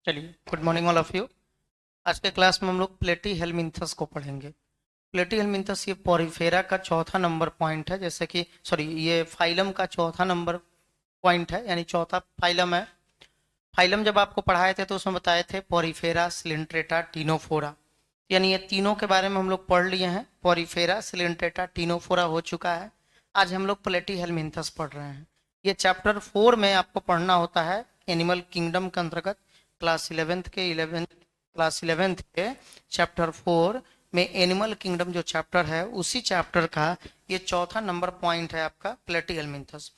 चलिए, good morning all of you. आज के क्लास में हम लोग प्लेटी हेलमिंथस को पढ़ेंगे। प्लेटी हेलमिंथस ये पॉरीफेरा का चौथा नंबर पॉइंट है, जैसे कि सॉरी ये फाइलम का चौथा नंबर पॉइंट है, यानी चौथा फाइलम है। फाइलम जब आपको पढ़ाए थे तो उसमें बताए थे पॉरीफेरा, सिलेंट्रेटा, टीनोफोरा, यानी ये तीनों के बारे में हम लोग पढ़ लिए हैं। पॉरीफेरा, सिलेंट्रेटा, टीनोफोरा हो चुका है। आज हम लोग प्लेटी हेलमिंथस पढ़ रहे हैं। ये चैप्टर 4 में आपको पढ़ना होता है, एनिमल किंगडम के अंतर्गत। क्लास 11th के चैप्टर 4 में एनिमल किंगडम जो चैप्टर है, उसी चैप्टर का ये चौथा नंबर पॉइंट है आपका प्लेटी हेलमिंथस।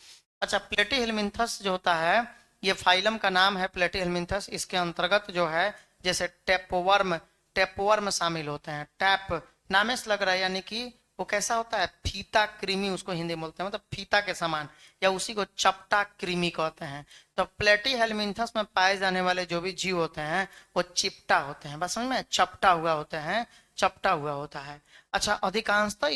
अच्छा, प्लेटी हेलमिंथस जो होता है, ये फाइलम का नाम है प्लेटी हेलमिंथस। इसके अंतर्गत जो है जैसे टेपवर्म, टेपवर्म शामिल होते हैं। टैप नामे से लग रहा है, यानी कि वो कैसा होता है, फीता कृमि उसको हिंदी में बोलते हैं, मतलब फीता के समान, या उसी को चपटा कृमि कहते हैं। तो प्लेटी हेलमिंथस में पाए जाने वाले जो भी जीव होते हैं वो चिपटा होते हैं। बस समझ में, चपटा हुआ होते हैं, चपटा हुआ होता है। अच्छा, अधिकांशतः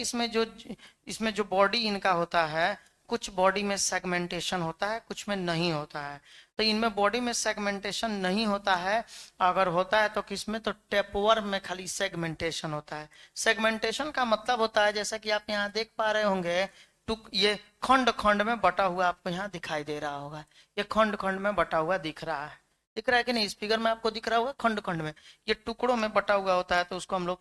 इसमें जो बॉडी इनका होता है, कुछ बॉडी में सेगमेंटेशन होता है, कुछ में नहीं होता है। तो इनमें बॉडी में सेगमेंटेशन नहीं होता है। अगर होता है तो किसमें, तो टेपवर्म में खाली सेगमेंटेशन होता है। सेगमेंटेशन का मतलब होता है, जैसा कि आप यहाँ देख पा रहे होंगे, टुक ये खंड खंड में बटा हुआ आपको यहाँ दिखाई दे रहा होगा। ये खंड खंड में बटा हुआ दिख रहा है, दिख रहा है कि नहीं? इस फिगर में आपको दिख रहा होगा खंड खंड में, ये टुकड़ों में बटा हुआ होता है, तो उसको हम लोग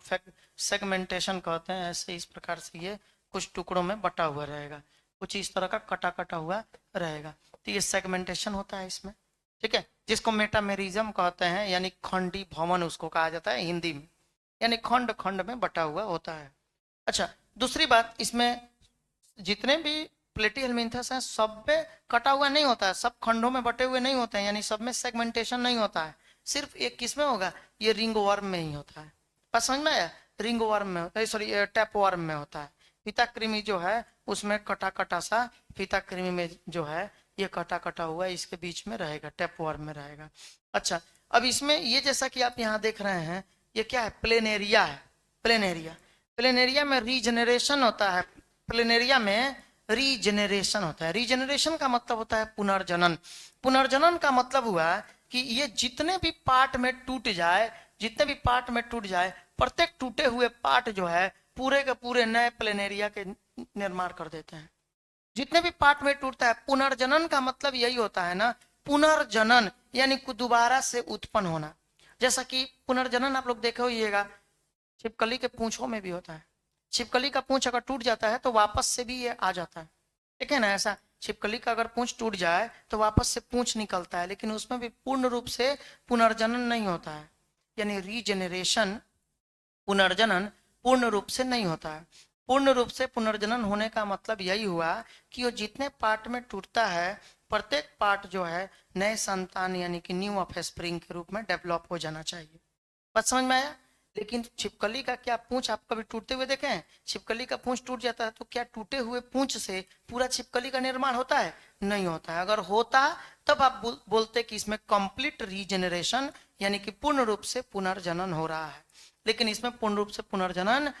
सेगमेंटेशन कहते हैं। ऐसे इस प्रकार से ये कुछ टुकड़ों में बटा हुआ रहेगा, कुछ इस तरह का कटा कटा हुआ रहेगा, तो ये सेगमेंटेशन होता है इसमें। ठीक है, जिसको मेटामेरिज्म कहते हैं, यानी खंडी भवन उसको कहा जाता है हिंदी में, यानी खंड खंड में बटा हुआ होता है। अच्छा, दूसरी बात, इसमें जितने भी प्लेटी हेलमिंथस हैं सब में कटा हुआ नहीं होता है, सब खंडों में बटे हुए नहीं होते हैं, यानी सब में सेगमेंटेशन नहीं होता है। सिर्फ एक किस में होगा, ये रिंग वर्म में ही होता है। बस समझ में आया, रिंग वर्म में होता है, सॉरी टैप वर्म में होता है। फीता कृमि जो है उसमें कटा कटा सा, फीता कृमि में जो है ये कटा कटा हुआ इसके बीच में रहेगा, टैप वर्म में रहेगा। अच्छा, अब इसमें ये जैसा कि आप यहाँ देख रहे हैं, ये क्या है, प्लेनेरिया है। प्लेनेरिया, प्लेनेरिया में रीजनरेशन होता है। प्लेनेरिया में रीजनरेशन होता है। रीजनरेशन का मतलब होता है पुनर्जनन। पुनर्जनन का मतलब हुआ कि ये जितने भी पार्ट में टूट जाए, जितने भी पार्ट में टूट जाए, प्रत्येक टूटे हुए पार्ट जो है पूरे के पूरे नए प्लेनेरिया के निर्माण कर देते हैं। जितने भी पार्ट में टूटता है, पुनर्जनन का मतलब यही होता है ना, पुनर्जनन यानी दोबारा से उत्पन्न होना। जैसा कि पुनर्जनन आप लोग देखे होइएगा, छिपकली के पूंछों में भी होता है। छिपकली का पूंछ अगर टूट जाता है तो वापस से भी ये आ जाता है, ठीक है ना? ऐसा छिपकली का अगर पूंछ टूट जाए तो वापस से पूंछ निकलता है, लेकिन उसमें भी पूर्ण रूप से पुनर्जनन नहीं होता है, यानी रीजेनरेशन, पुनर्जनन पूर्ण रूप से नहीं होता है। पूर्ण रूप से पुनर्जनन होने का मतलब यही हुआ कि वो जितने पार्ट में टूटता है, प्रत्येक पार्ट जो है नए संतान यानी कि न्यू ऑफ स्प्रिंग के रूप में डेवलप हो जाना चाहिए। बात समझ में आया? लेकिन छिपकली का क्या पूंछ आप कभी टूटते हुए देखे हैं? छिपकली का पूंछ टूट जाता है तो क्या टूटे हुए पूंछ से पूरा छिपकली का निर्माण होता है? नहीं होता है। अगर होता तब आप बोलते कि इसमें कंप्लीट रीजनरेशन यानी कि पूर्ण रूप से पुनर्जनन हो रहा है। लेकिन इसमें पूर्ण रूप से पुनर्जनन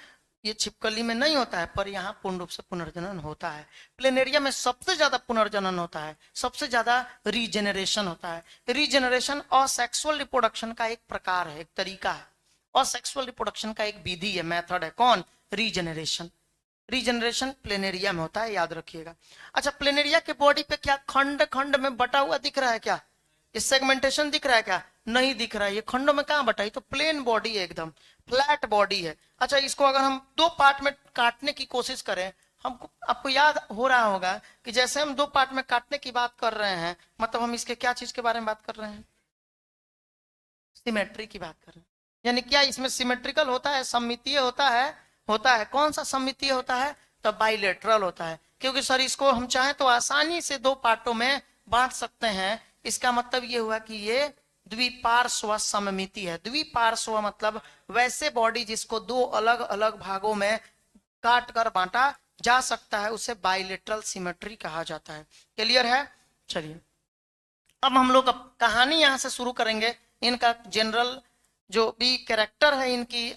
ये छिपकली में नहीं होता है, पर यहाँ पूर्ण रूप से पुनर्जनन होता है। प्लेनेरिया में सबसे ज्यादा पुनर्जनन होता है, सबसे ज्यादा रीजेनरेशन होता है। रीजेनरेशन और सेक्सुअल रिप्रोडक्शन का एक प्रकार है, एक तरीका है, और सेक्सुअल रिप्रोडक्शन का एक विधि है, मेथड है। कौन? रीजेनरेशन। रीजेनरेशन प्लेनेरिया में होता है, याद रखिएगा। अच्छा, प्लेनेरिया के बॉडी पे क्या खंड खंड में बटा हुआ दिख रहा है क्या? ये सेगमेंटेशन दिख रहा है क्या? नहीं दिख रहा है। ये खंडों में कहां बटा है? तो प्लेन बॉडी है, एकदम फ्लैट बॉडी है। अच्छा, इसको अगर हम दो पार्ट में काटने की कोशिश करें, हमको आपको याद हो रहा होगा कि जैसे हम दो पार्ट में काटने की बात कर रहे हैं, मतलब हम इसके क्या चीज के बारे में बात कर रहे हैं? सिमेट्री की बात कर रहे हैं। यानी क्या इसमें सिमेट्रिकल होता है, सममितीय होता है? होता है। कौन सा सममितीय होता है? तो बाइलेटरल होता है, क्योंकि सर इसको हम चाहें तो आसानी से दो पार्टों में बांट सकते हैं। इसका मतलब ये हुआ कि ये द्विपार्श्व सममिति है। द्विपार्श्व मतलब वैसे बॉडी जिसको दो अलग अलग भागों में काट कर बांटा जा सकता है, उसे बाइलेटरल सिमेट्री कहा जाता है। क्लियर है? चलिए, अब हम लोग अब कहानी यहां से शुरू करेंगे। इनका जनरल जो भी कैरेक्टर है इनकी,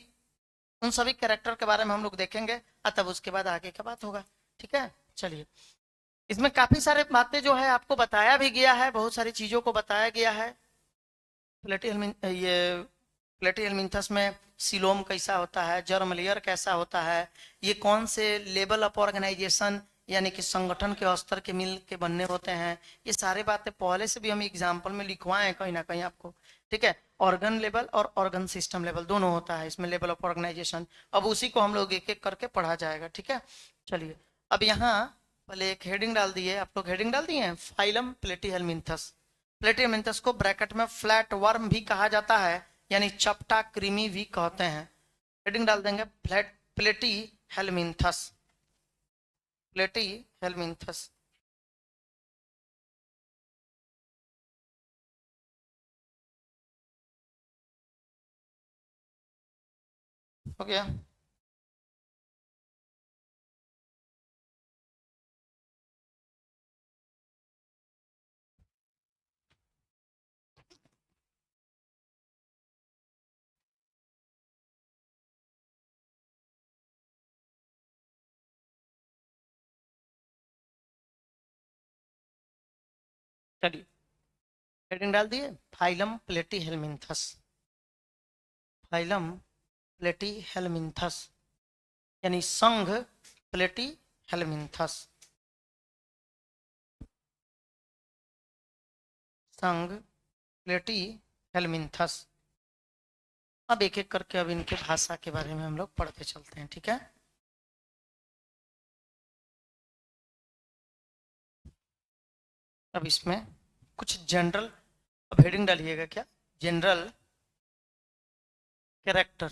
उन सभी कैरेक्टर के बारे में हम लोग देखेंगे, तब उसके बाद आगे का बात होगा। ठीक है, चलिए। इसमें काफी सारे बातें जो है आपको बताया भी गया है, बहुत सारी चीजों को बताया गया है। ये प्लेटिहेल्मिन्थस में सिलोम कैसा होता है, जर्म लेयर कैसा होता है, ये कौन से लेवल ऑफ ऑर्गेनाइजेशन यानी कि संगठन के स्तर के मिल के बनने होते हैं, ये सारी बातें पहले से भी हम एग्जाम्पल में लिखवाए हैं कहीं ना कहीं आपको। ठीक है, ऑर्गन लेवल और ऑर्गन सिस्टम लेवल दोनों होता है इसमें, लेवल ऑफ ऑर्गेनाइजेशन। अब उसी को हम लोग एक एक करके पढ़ा जाएगा। ठीक है, चलिए अब यहाँ पहले एक हेडिंग डाल दिए आप लोग, हेडिंग डाल दिए हैं फाइलम प्लेटिहेल्मिन्थस। प्लेटिहेल्मिन्थस को ब्रैकेट में फ्लैट वर्म भी कहा जाता है, यानी चपटा कृमि भी कहते हैं। हेडिंग डाल देंगे फ्लैट प्लेटिहेल्मिन्थस, प्लेटिहेल्मिन्थस। हो गया। चलिए हेडिंग डाल दिए फाइलम प्लेटिहेल्मिन्थस, फाइलम प्लेटिहेल्मिन्थस यानी संघ प्लेटिहेल्मिन्थस, संघ प्लेटिहेल्मिन्थस। अब एक एक करके अब इनके भाषा के बारे में हम लोग पढ़ते चलते हैं। ठीक है, अब इसमें कुछ जनरल, अब हेडिंग डालिएगा क्या, जनरल कैरेक्टर,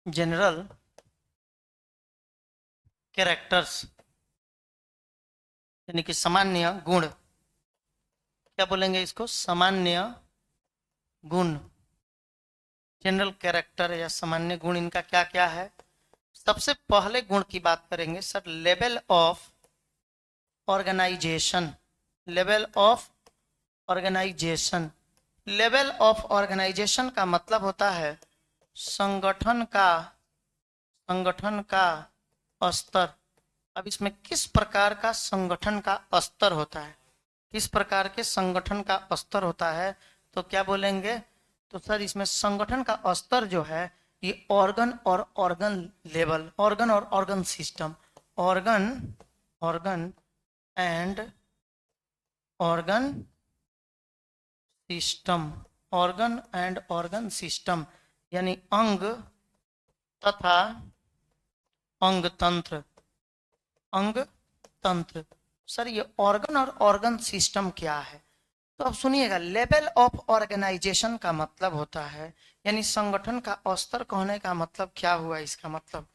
जनरल कैरेक्टर्स यानी कि सामान्य गुण। क्या बोलेंगे इसको, सामान्य गुण, जनरल कैरेक्टर या सामान्य गुण इनका क्या क्या है। सबसे पहले गुण की बात करेंगे sir, level of organisation, level of organisation. Level of organisation का मतलब होता है संगठन का स्तर। अब इसमें किस प्रकार का संगठन का स्तर होता है, किस प्रकार के संगठन का स्तर होता है, तो क्या बोलेंगे, तो सर इसमें संगठन का स्तर जो है ये ऑर्गन और ऑर्गन लेवल, ऑर्गन और organ system, organ and organ system, organ and organ system यानी अंग तथा अंग तंत्र, अंग तंत्र। सर ये ऑर्गन और ऑर्गन सिस्टम क्या है, तो अब सुनिएगा, लेवल ऑफ ऑर्गेनाइजेशन का मतलब होता है यानी संगठन का स्तर कहने का मतलब क्या हुआ, इसका मतलब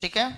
ठीक है।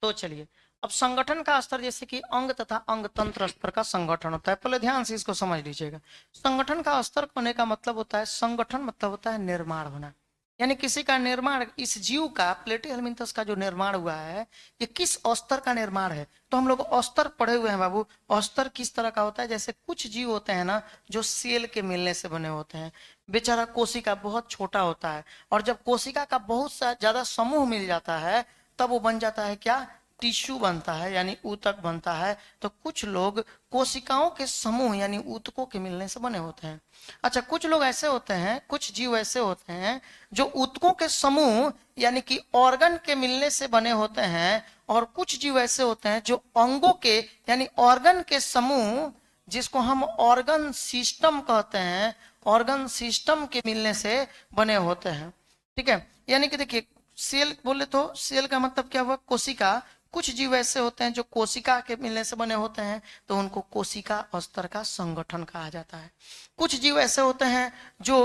तो चलिए अब संगठन का स्तर, जैसे कि अंग तथा अंग तंत्र स्तर का संगठन होता है, पहले ध्यान से इसको समझ लीजिएगा। संगठन का स्तर होने का मतलब होता है, संगठन मतलब होता है निर्माण होना, यानी किसी का निर्माण, इस जीव का प्लेटिहेल्मिन्थस का जो निर्माण हुआ है ये किस स्तर का निर्माण है, तो हम लोग स्तर पढ़े हुए हैं बाबू। स्तर किस तरह का होता है, जैसे कुछ जीव होते हैं ना जो सेल के मिलने से बने होते हैं, बेचारा कोशिका बहुत छोटा होता है, और जब कोशिका का बहुत सा ज्यादा समूह मिल जाता है तब वो बन जाता है क्या, टिश्यू बनता है यानी ऊतक बनता है। तो कुछ लोग कोशिकाओं के समूह यानी ऊतकों के मिलने से बने होते हैं। अच्छा, कुछ लोग ऐसे होते हैं, कुछ जीव ऐसे होते हैं जो ऊतकों के समूह यानी कि ऑर्गन के मिलने से बने होते हैं, और कुछ जीव ऐसे होते हैं जो अंगों के यानी ऑर्गन के समूह, जिसको हम ऑर्गन सिस्टम कहते हैं, ऑर्गन सिस्टम के मिलने से बने होते हैं। ठीक है, यानी कि देखिए सेल बोले तो सेल का मतलब क्या हुआ, कोशिका। कुछ जीव ऐसे होते हैं जो कोशिका के मिलने से बने होते हैं, तो उनको कोशिका स्तर का संगठन कहा जाता है। कुछ जीव ऐसे होते हैं जो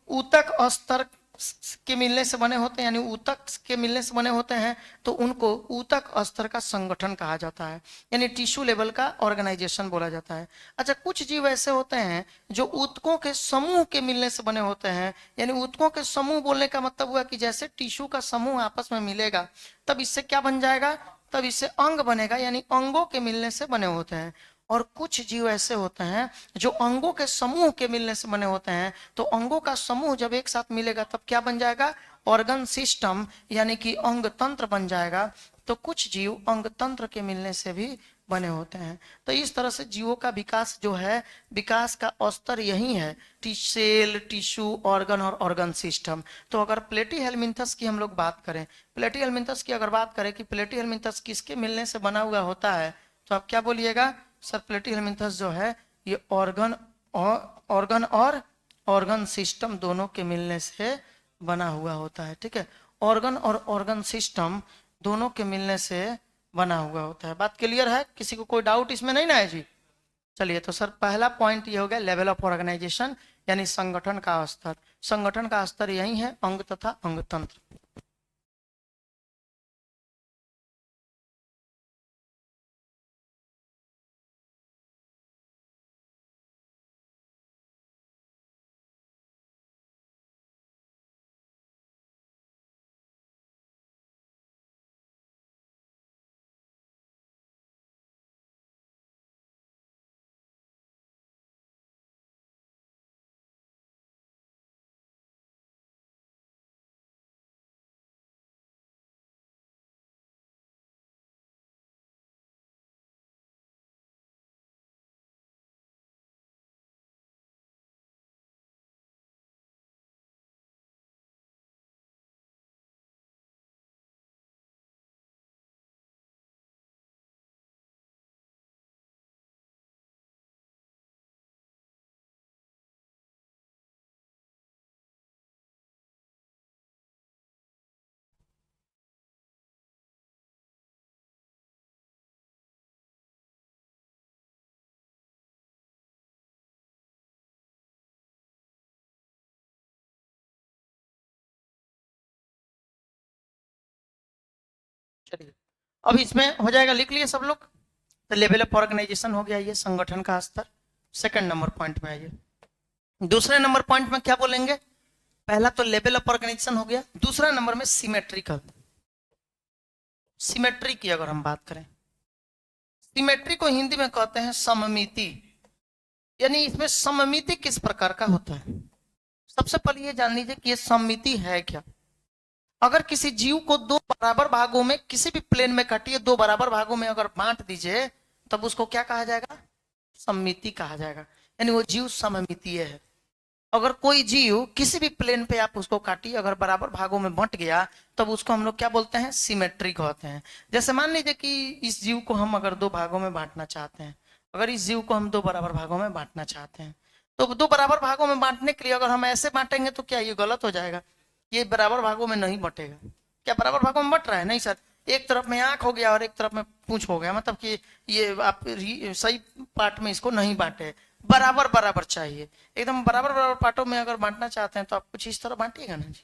ऊतक स्तर के मिलने से बने होते हैं, यानी ऊतक के मिलने से बने होते हैं, तो उनको ऊतक स्तर का संगठन कहा जाता है, यानी टिश्यू लेवल का ऑर्गेनाइजेशन बोला जाता है। अच्छा, कुछ जीव ऐसे होते हैं जो ऊतकों के समूह के मिलने से बने होते हैं, यानी ऊतकों के समूह बोलने का मतलब हुआ कि जैसे टिश्यू का समूह आपस में मिलेगा तब इससे क्या बन जाएगा, तब इससे अंग बनेगा, यानी अंगों के मिलने से बने होते हैं। और कुछ जीव ऐसे होते हैं जो अंगों के समूह के मिलने से बने होते हैं, तो अंगों का समूह जब एक साथ मिलेगा तब क्या बन जाएगा, ऑर्गन सिस्टम, यानी कि अंग तंत्र बन जाएगा। तो कुछ जीव अंग तंत्र के मिलने से भी बने होते हैं। तो इस तरह से जीवों का विकास जो है, विकास का स्तर यही है, सेल, टिश्यू, ऑर्गन और ऑर्गन सिस्टम। तो अगर प्लेटीहेल्मिन्थस की हम लोग बात करें, प्लेटीहेल्मिन्थस की अगर बात करें कि प्लेटीहेल्मिन्थस किसके मिलने से बना हुआ होता है, तो आप क्या बोलिएगा, सर प्लेटीहेल्मिन्थस जो है ये ऑर्गन और ऑर्गन सिस्टम दोनों के मिलने से बना हुआ होता है। ठीक है, ऑर्गन और ऑर्गन सिस्टम दोनों के मिलने से बना हुआ होता है। बात क्लियर है, किसी को कोई डाउट इसमें नहीं ना है जी? चलिए, तो सर पहला पॉइंट ये हो गया लेवल ऑफ ऑर्गेनाइजेशन, यानी संगठन का स्तर। संगठन का स्तर यही है, अंग तथा अंग तंत्र। चलिए, अब इसमें हो जाएगा, लिख लिए सब लोग। तो लेवल ऑफ ऑर्गेनाइजेशन हो गया, ये संगठन का स्तर। सेकंड नंबर पॉइंट में आइए, दूसरे नंबर पॉइंट में क्या बोलेंगे, पहला तो लेवल ऑफ ऑर्गेनाइजेशन हो गया, दूसरा नंबर में सिमेट्रिकल। सिमेट्री की अगर हम बात करें, सिमेट्री को हिंदी में कहते हैं सममिति, यानी इसमें सममिति किस प्रकार का होता है। सबसे पहले ये जान लीजिए कि ये सममिति है क्या। अगर किसी जीव को दो बराबर भागों में किसी भी प्लेन में काटिए, दो बराबर भागों में अगर बांट दीजिए, तब उसको क्या कहा जाएगा, सममिति कहा जाएगा, यानी वो जीव सममितीय है। अगर कोई जीव किसी भी प्लेन पे आप उसको काटिए, अगर बराबर भागों में बंट गया, तब उसको हम लोग क्या बोलते हैं, सिमेट्रिक होते हैं। जैसे मान लीजिए कि इस जीव को हम अगर दो भागों में बांटना चाहते हैं, अगर इस जीव को हम दो बराबर भागों में बांटना चाहते हैं, तो दो बराबर भागों में बांटने के लिए अगर हम ऐसे बांटेंगे तो क्या ये गलत हो जाएगा, ये बराबर भागों में नहीं बटेगा। क्या बराबर भागों में बट रहा है, नहीं सर, एक तरफ में आंख हो गया और एक तरफ में पूंछ हो गया, मतलब कि ये आप सही पार्ट में इसको नहीं बांटे, बराबर बराबर चाहिए, एकदम बराबर बराबर पार्टों में अगर बांटना चाहते हैं तो आप कुछ इस तरह बांटिएगा ना जी,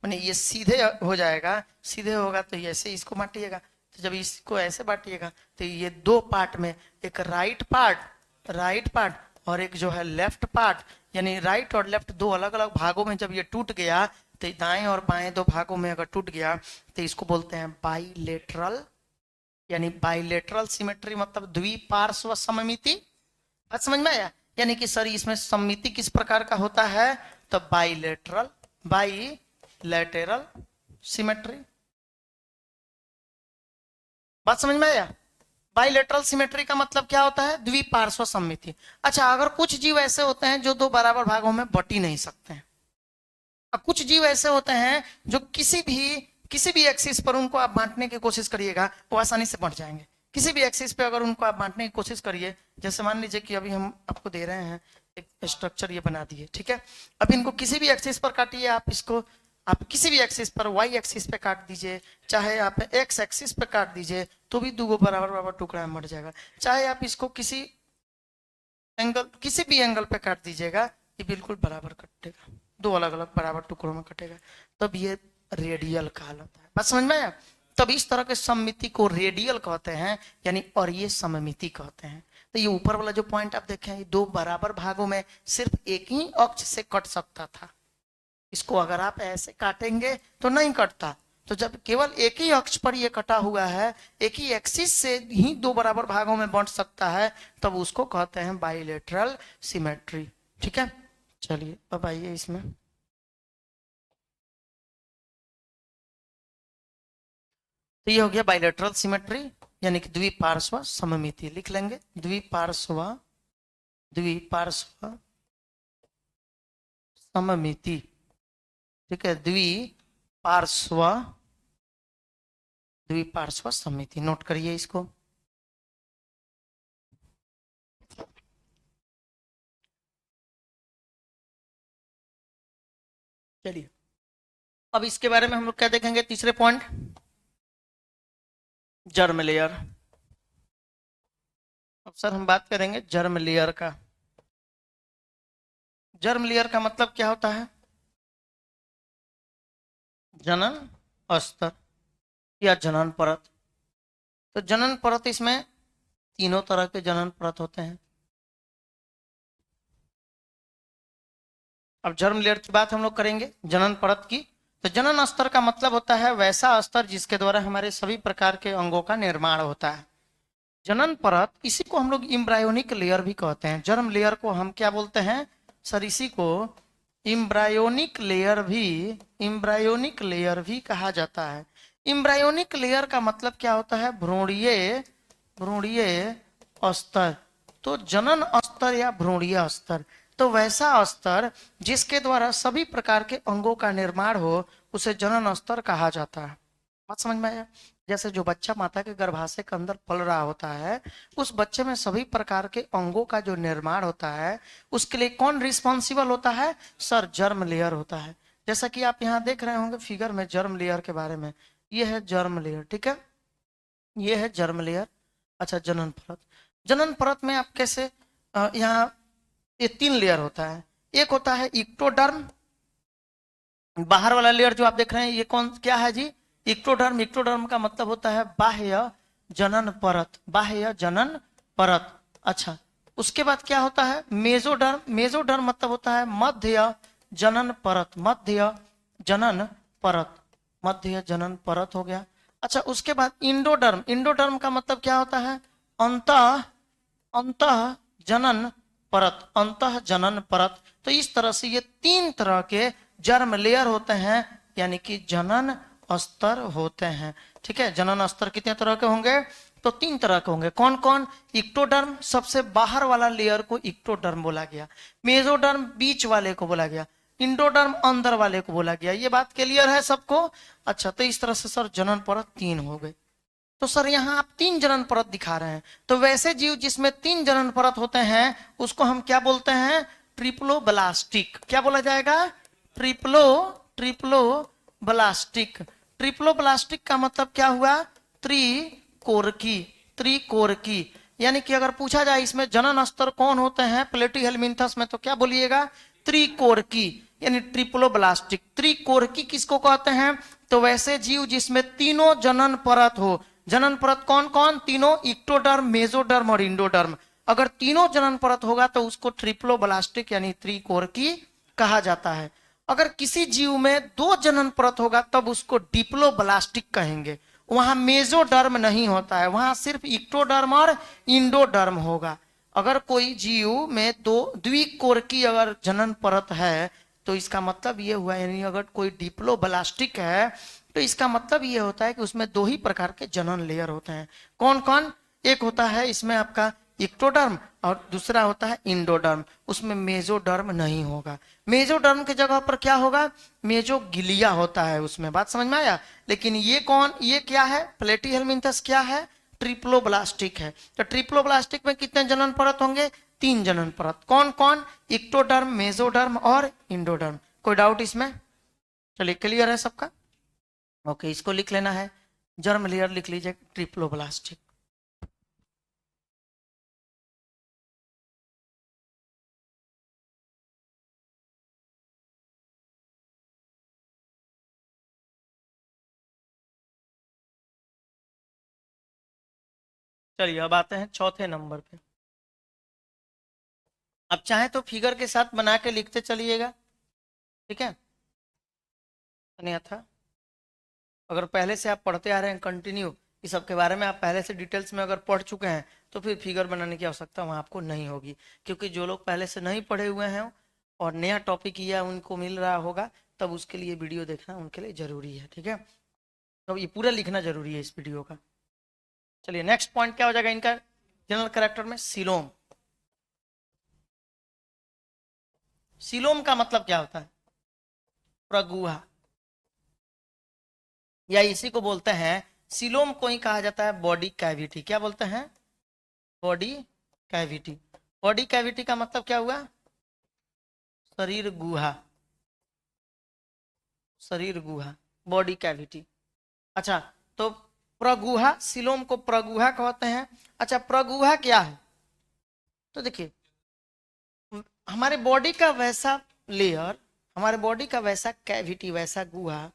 मैंने ये सीधे हो जाएगा, सीधे होगा तो ऐसे इसको बांटिएगा, तो जब इसको ऐसे बांटिएगा तो ये दो पार्ट में, एक राइट पार्ट और एक जो है लेफ्ट पार्ट, यानी राइट और लेफ्ट दो अलग अलग भागों में जब ये टूट गया, तो दाएं और बाएं दो भागों में अगर टूट गया तो इसको बोलते हैं बाइलेटरल, यानी बाइलेटरल सिमेट्री, मतलब द्विपार्श्व सममिति। बात समझ में आया, यानी कि सर इसमें सममिति किस प्रकार का होता है, तो बाइलेटरल सिमेट्री। बात समझ में आया, बाइलेटरल सिमेट्री का मतलब क्या होता है, द्विपार्श्व सममिति। अच्छा, अगर कुछ जीव ऐसे होते हैं जो दो बराबर भागों में बट ही नहीं सकते हैं, और कुछ जीव ऐसे होते हैं जो किसी भी एक्सिस पर उनको आप बांटने की कोशिश करिएगा वो आसानी से बंट जाएंगे। किसी भी एक्सिस पे अगर उनको आप बांटने की कोशिश करिए, जैसे मान लीजिए कि अभी हम आपको दे रहे हैं एक स्ट्रक्चर ये बना दिए, ठीक है, अब इनको किसी भी एक्सिस पर काटिए, आप इसको आप किसी भी एक्सिस पर, वाई एक्सिस पे काट दीजिए, चाहे आप एक्स एक्सिस पे काट दीजिए, तो भी दो बराबर बराबर टुकड़ा में बट जाएगा। चाहे आप इसको किसी भी एंगल पे काट दीजिएगा, ये बिल्कुल बराबर कटेगा, दो अलग अलग बराबर टुकड़ों में कटेगा, तब ये रेडियल कहलाता है। बात समझ में आया? तब इस तरह के सममिति को रेडियल कहते हैं, यानी और ये सममिति कहते हैं। तो ये ऊपर वाला जो पॉइंट आप देखें, ये दो बराबर भागों में सिर्फ एक ही अक्ष से कट सकता था। इसको अगर आप ऐसे काटेंगे तो नहीं कटता। तो जब केवल एक ही अक्ष पर ये कटा हुआ है, एक ही एक्सिस से ही दो बराबर भागों में बंट सकता है, तब उसको कहते हैं बाइलेटरल सिमेट्री। ठीक है, चलिए अब आइए इसमें। तो ये हो गया बाइलेटरल सिमेट्री, यानी कि द्विपार्श्व सममिति। लिख लेंगे द्विपार्श्व, द्विपार्श्व सममिति। ठीक है, द्विपार्श्व, द्विपार्श्व सममिति, नोट करिए इसको। चलिए अब इसके बारे में हम लोग क्या देखेंगे, तीसरे पॉइंट, जर्म लेयर। अब सर हम बात करेंगे जर्म लेयर का। जर्म लेयर का मतलब क्या होता है? जनन स्तर या जनन परत। तो जनन परत, इसमें तीनों तरह के जनन परत होते हैं। अब जर्म लेयर की बात हम लोग करेंगे, जनन परत की। तो जनन स्तर का मतलब होता है वैसा स्तर जिसके द्वारा हमारे सभी प्रकार के अंगों का निर्माण होता है। जनन परत, इसी को हम लोग इम्ब्रायोनिक लेयर भी कहते हैं। जर्म लेयर को हम क्या बोलते हैं सर? इसी को इम्ब्रायोनिक लेयर भी, इम्ब्रायोनिक लेयर भी कहा जाता है। इम्ब्रायोनिक लेयर का मतलब क्या होता है? भ्रूणीय, भ्रूणीय स्तर। तो जनन स्तर या भ्रूणीय स्तर, तो वैसा स्तर जिसके द्वारा सभी प्रकार के अंगों का निर्माण हो, उसे जनन स्तर कहा जाता है। बात समझ में आया? जैसे जो बच्चा माता के गर्भाशय के अंदर पल रहा होता है, उस बच्चे में सभी प्रकार के अंगों का जो निर्माण होता है, उसके लिए कौन रिस्पॉन्सिबल होता है सर? जर्म लेयर होता है। जैसा कि आप यहाँ देख रहे होंगे फिगर में जर्म लेयर के बारे में, ये है जर्म लेयर। ठीक है, ये है जर्म लेयर। अच्छा, जनन परत, जनन परत में आप कैसे, यहाँ ये तीन लेयर होता है। एक होता है इक्टोडर्म, बाहर वाला लेयर जो आप देख रहे हैं ये कौन क्या है जी? इक्टोडर्म। इक्टोडर्म का मतलब होता है बाह्य जनन परत, बाह्य जनन परत। अच्छा, उसके बाद क्या होता है? मेजोडर्म। मेजोडर्म मतलब होता है मध्य जनन परत, मध्य जनन परत, मध्य जनन परत हो गया। अच्छा, उसके बाद इंडोडर्म। इंडोडर्म का मतलब क्या होता है? अंतः, अंतः जनन परत, अंतः जनन परत। तो इस तरह से ये तीन तरह के जर्म लेयर होते हैं, यानी कि जनन स्तर होते हैं। ठीक है, जनन स्तर कितने तरह के होंगे? तो तीन तरह के होंगे। कौन कौन? इक्टोडर्म, सबसे बाहर वाला लेयर को इक्टोडर्म बोला गया। मेजोडर्म, बीच वाले को बोला गया। इंडोडर्म, अंदर वाले को बोला गया। ये बात क्लियर है सबको? अच्छा, तो इस तरह से सर जनन परत तीन हो गए। तो सर यहाँ आप तीन जनन परत दिखा रहे हैं, तो वैसे जीव जिसमें तीन जनन परत होते हैं उसको हम क्या बोलते हैं? ट्रिप्लोब्लास्टिक। क्या बोला जाएगा? ट्रिप्लो, ट्रिप्लोब्लास्टिक। ट्रिप्लोब्लास्टिक का मतलब क्या हुआ? त्रिकोरकी, त्रिकोरकी। यानी कि अगर पूछा जाए इसमें जनन स्तर कौन होते हैं प्लेटीहेल्मिन्थस में, तो क्या बोलिएगा? त्रिकोरकी, यानी ट्रिप्लोब्लास्टिक। त्रिकोरकी किसको कहते हैं? तो वैसे जीव जिसमें तीनों जनन परत हो। जनन परत कौन कौन? तीनों, इक्टोडर्म, मेसोडर्म और इंडोडर्म। अगर तीनों जनन परत होगा तो उसको ट्रिप्लोब्लास्टिक यानी त्रिकोरकी कहा जाता है। अगर किसी जीव में दो जनन परत होगा तब उसको डिप्लोब्लास्टिक कहेंगे। वहां मेसोडर्म नहीं होता है, वहां सिर्फ इक्टोडर्म और इंडोडर्म होगा। अगर कोई जीव में दो द्विकोरकी अगर जनन परत है तो इसका मतलब ये हुआ, यानी अगर कोई डिप्लोब्लास्टिक है तो इसका मतलब ये होता है कि उसमें दो ही प्रकार के जनन लेयर होते हैं। कौन कौन? एक होता है इसमें आपका इक्टोडर्म और दूसरा होता है इंडोडर्म। उसमें मेजोडर्म नहीं होगा। मेजोडर्म की जगह पर क्या होगा? मेजोगिलिया होता है उसमें। बात समझ में आया? लेकिन ये कौन, ये क्या है? प्लेटीहेल्मिन्थस क्या है? ट्रिप्लोब्लास्टिक है। तो ट्रिप्लोब्लास्टिक में कितने जनन परत होंगे? तीन जनन परत। कौन कौन? इक्टोडर्म, मेसोडर्म और इंडोडर्म। कोई डाउट इसमें? चलिए, क्लियर है सबका? ओके, इसको लिख लेना है, जर्म लेयर लिख लीजिए ट्रिप्लोब्लास्टिक। चलिए अब आते हैं चौथे नंबर पे। अब चाहे तो फिगर के साथ बना के लिखते चलिएगा, ठीक है। नहीं था, अगर पहले से आप पढ़ते आ रहे हैं कंटिन्यू, इस सब के बारे में आप पहले से डिटेल्स में अगर पढ़ चुके हैं, तो फिर फिगर बनाने की आवश्यकता वहाँ आपको नहीं होगी। क्योंकि जो लोग पहले से नहीं पढ़े हुए हैं और नया टॉपिक या उनको मिल रहा होगा, तब उसके लिए वीडियो देखना उनके लिए जरूरी है, ठीक है। तो ये पूरा लिखना जरूरी है इस वीडियो का। चलिए नेक्स्ट पॉइंट क्या हो जाएगा इनका जनरल कैरेक्टर में, सीलोम। सीलोम का मतलब क्या होता है? प्रगुहा, या इसी को बोलते हैं, सीलोम को ही कहा जाता है बॉडी कैविटी। क्या बोलते हैं? Body cavity. बॉडी कैविटी का मतलब क्या हुआ? शरीर गुहा, शरीर गुहा, बॉडी कैविटी। अच्छा, तो प्रगुहा, सीलोम को प्रगुहा कहते हैं। अच्छा, प्रगुहा क्या है? तो देखिए, हमारे बॉडी का वैसा लेयर, हमारे बॉडी का वैसा कैविटी, वैसा गुहा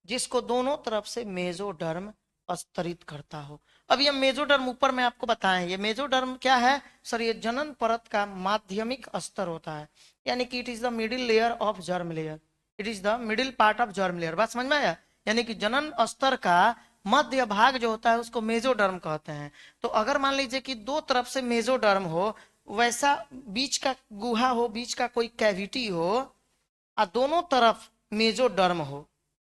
जिसको दोनों तरफ से मेजोडर्म स्तरित करता हो। अब ये मेजोडर्म ऊपर में आपको बताएं, ये मेजोडर्म क्या है सर? ये जनन परत का माध्यमिक स्तर होता है, यानी कि it is the middle layer of germ layer, it is the middle part of germ layer. बात समझ में आया? यानी कि जनन स्तर का मध्य भाग जो होता है उसको मेजोडर्म कहते हैं। तो अगर मान लीजिए कि दो तरफ से मेजोडर्म हो, वैसा बीच का गुहा हो, बीच का कोई कैविटी हो, और दोनों तरफ मेजोडर्म हो।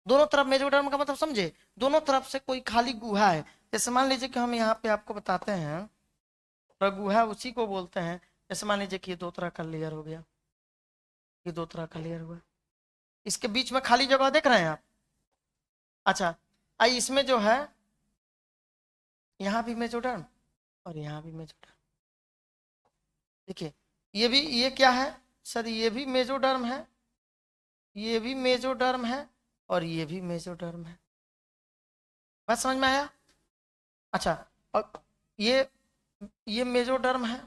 दोनों तरफ मेजोडर्म का मतलब समझे? दोनों तरफ से कोई खाली गुहा है। जैसे मान लीजिए कि हम यहाँ पे आपको बताते हैं, तो गुहा उसी को बोलते हैं। जैसे मान लीजिए कि ये दो तरह का लेयर हो गया, ये दो तरह का लेयर हुआ, इसके बीच में खाली जगह देख रहे हैं आप? अच्छा, आई इसमें जो है, यहाँ भी मेजोडर्म और यहाँ भी मेजोडर्म। देखिए, ये भी, ये क्या है सर? ये भी मेजोडर्म है, ये भी मेजोडर्म है, और ये भी मेजोडर्म है। बात समझ में आया? अच्छा, और ये मेजोडर्म है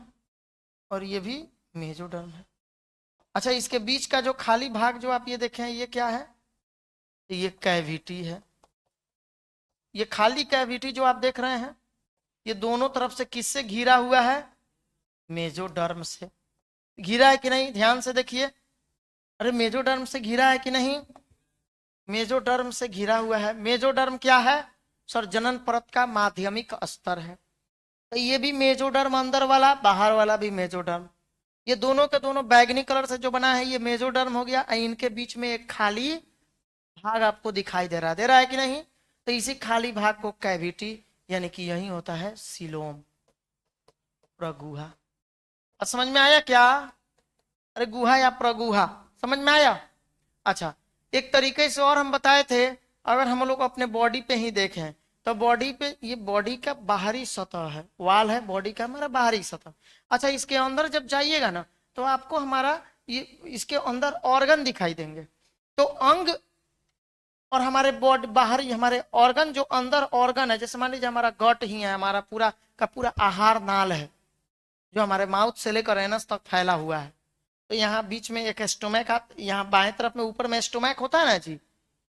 और ये भी मेजोडर्म है। अच्छा, इसके बीच का जो खाली भाग जो आप ये देखें, ये क्या है? ये कैविटी है। ये खाली कैविटी जो आप देख रहे हैं, ये दोनों तरफ से किससे घिरा हुआ है? मेजोडर्म से। घिरा है कि नहीं? ध्यान से देखिए, अरे मेजोडर्म से घिरा है कि नहीं? मेजोडर्म से घिरा हुआ है। मेजोडर्म क्या है सर? जनन परत का माध्यमिक स्तर है। तो ये भी मेजोडर्म अंदर वाला, बाहर वाला भी मेजोडर्म, ये दोनों के दोनों बैगनी कलर से जो बना है ये मेजोडर्म हो गया। इनके बीच में एक खाली भाग आपको दिखाई दे रहा है कि नहीं? तो इसी खाली भाग को कैविटी, यानी कि यही होता है सीलोम, प्रगुहा। समझ में आया क्या? अरे गुहा या प्रगुहा, समझ में आया? अच्छा, एक तरीके से और हम बताए थे, अगर हम लोग अपने बॉडी पे ही देखें, तो बॉडी पे, ये बॉडी का बाहरी सतह है, वाल है बॉडी का हमारा बाहरी सतह। अच्छा, इसके अंदर जब जाइएगा ना, तो आपको हमारा ये इसके अंदर ऑर्गन दिखाई देंगे। तो अंग और हमारे बॉडी बाहरी हमारे ऑर्गन, जो अंदर ऑर्गन है, जैसे मान लीजिए हमारा गट ही है, हमारा पूरा का पूरा आहार नाल है, जो हमारे माउथ से लेकर एनस तक फैला हुआ है। तो यहाँ बीच में एक स्टोमैक, यहाँ बाएं तरफ में ऊपर में स्टोमैक होता है ना जी,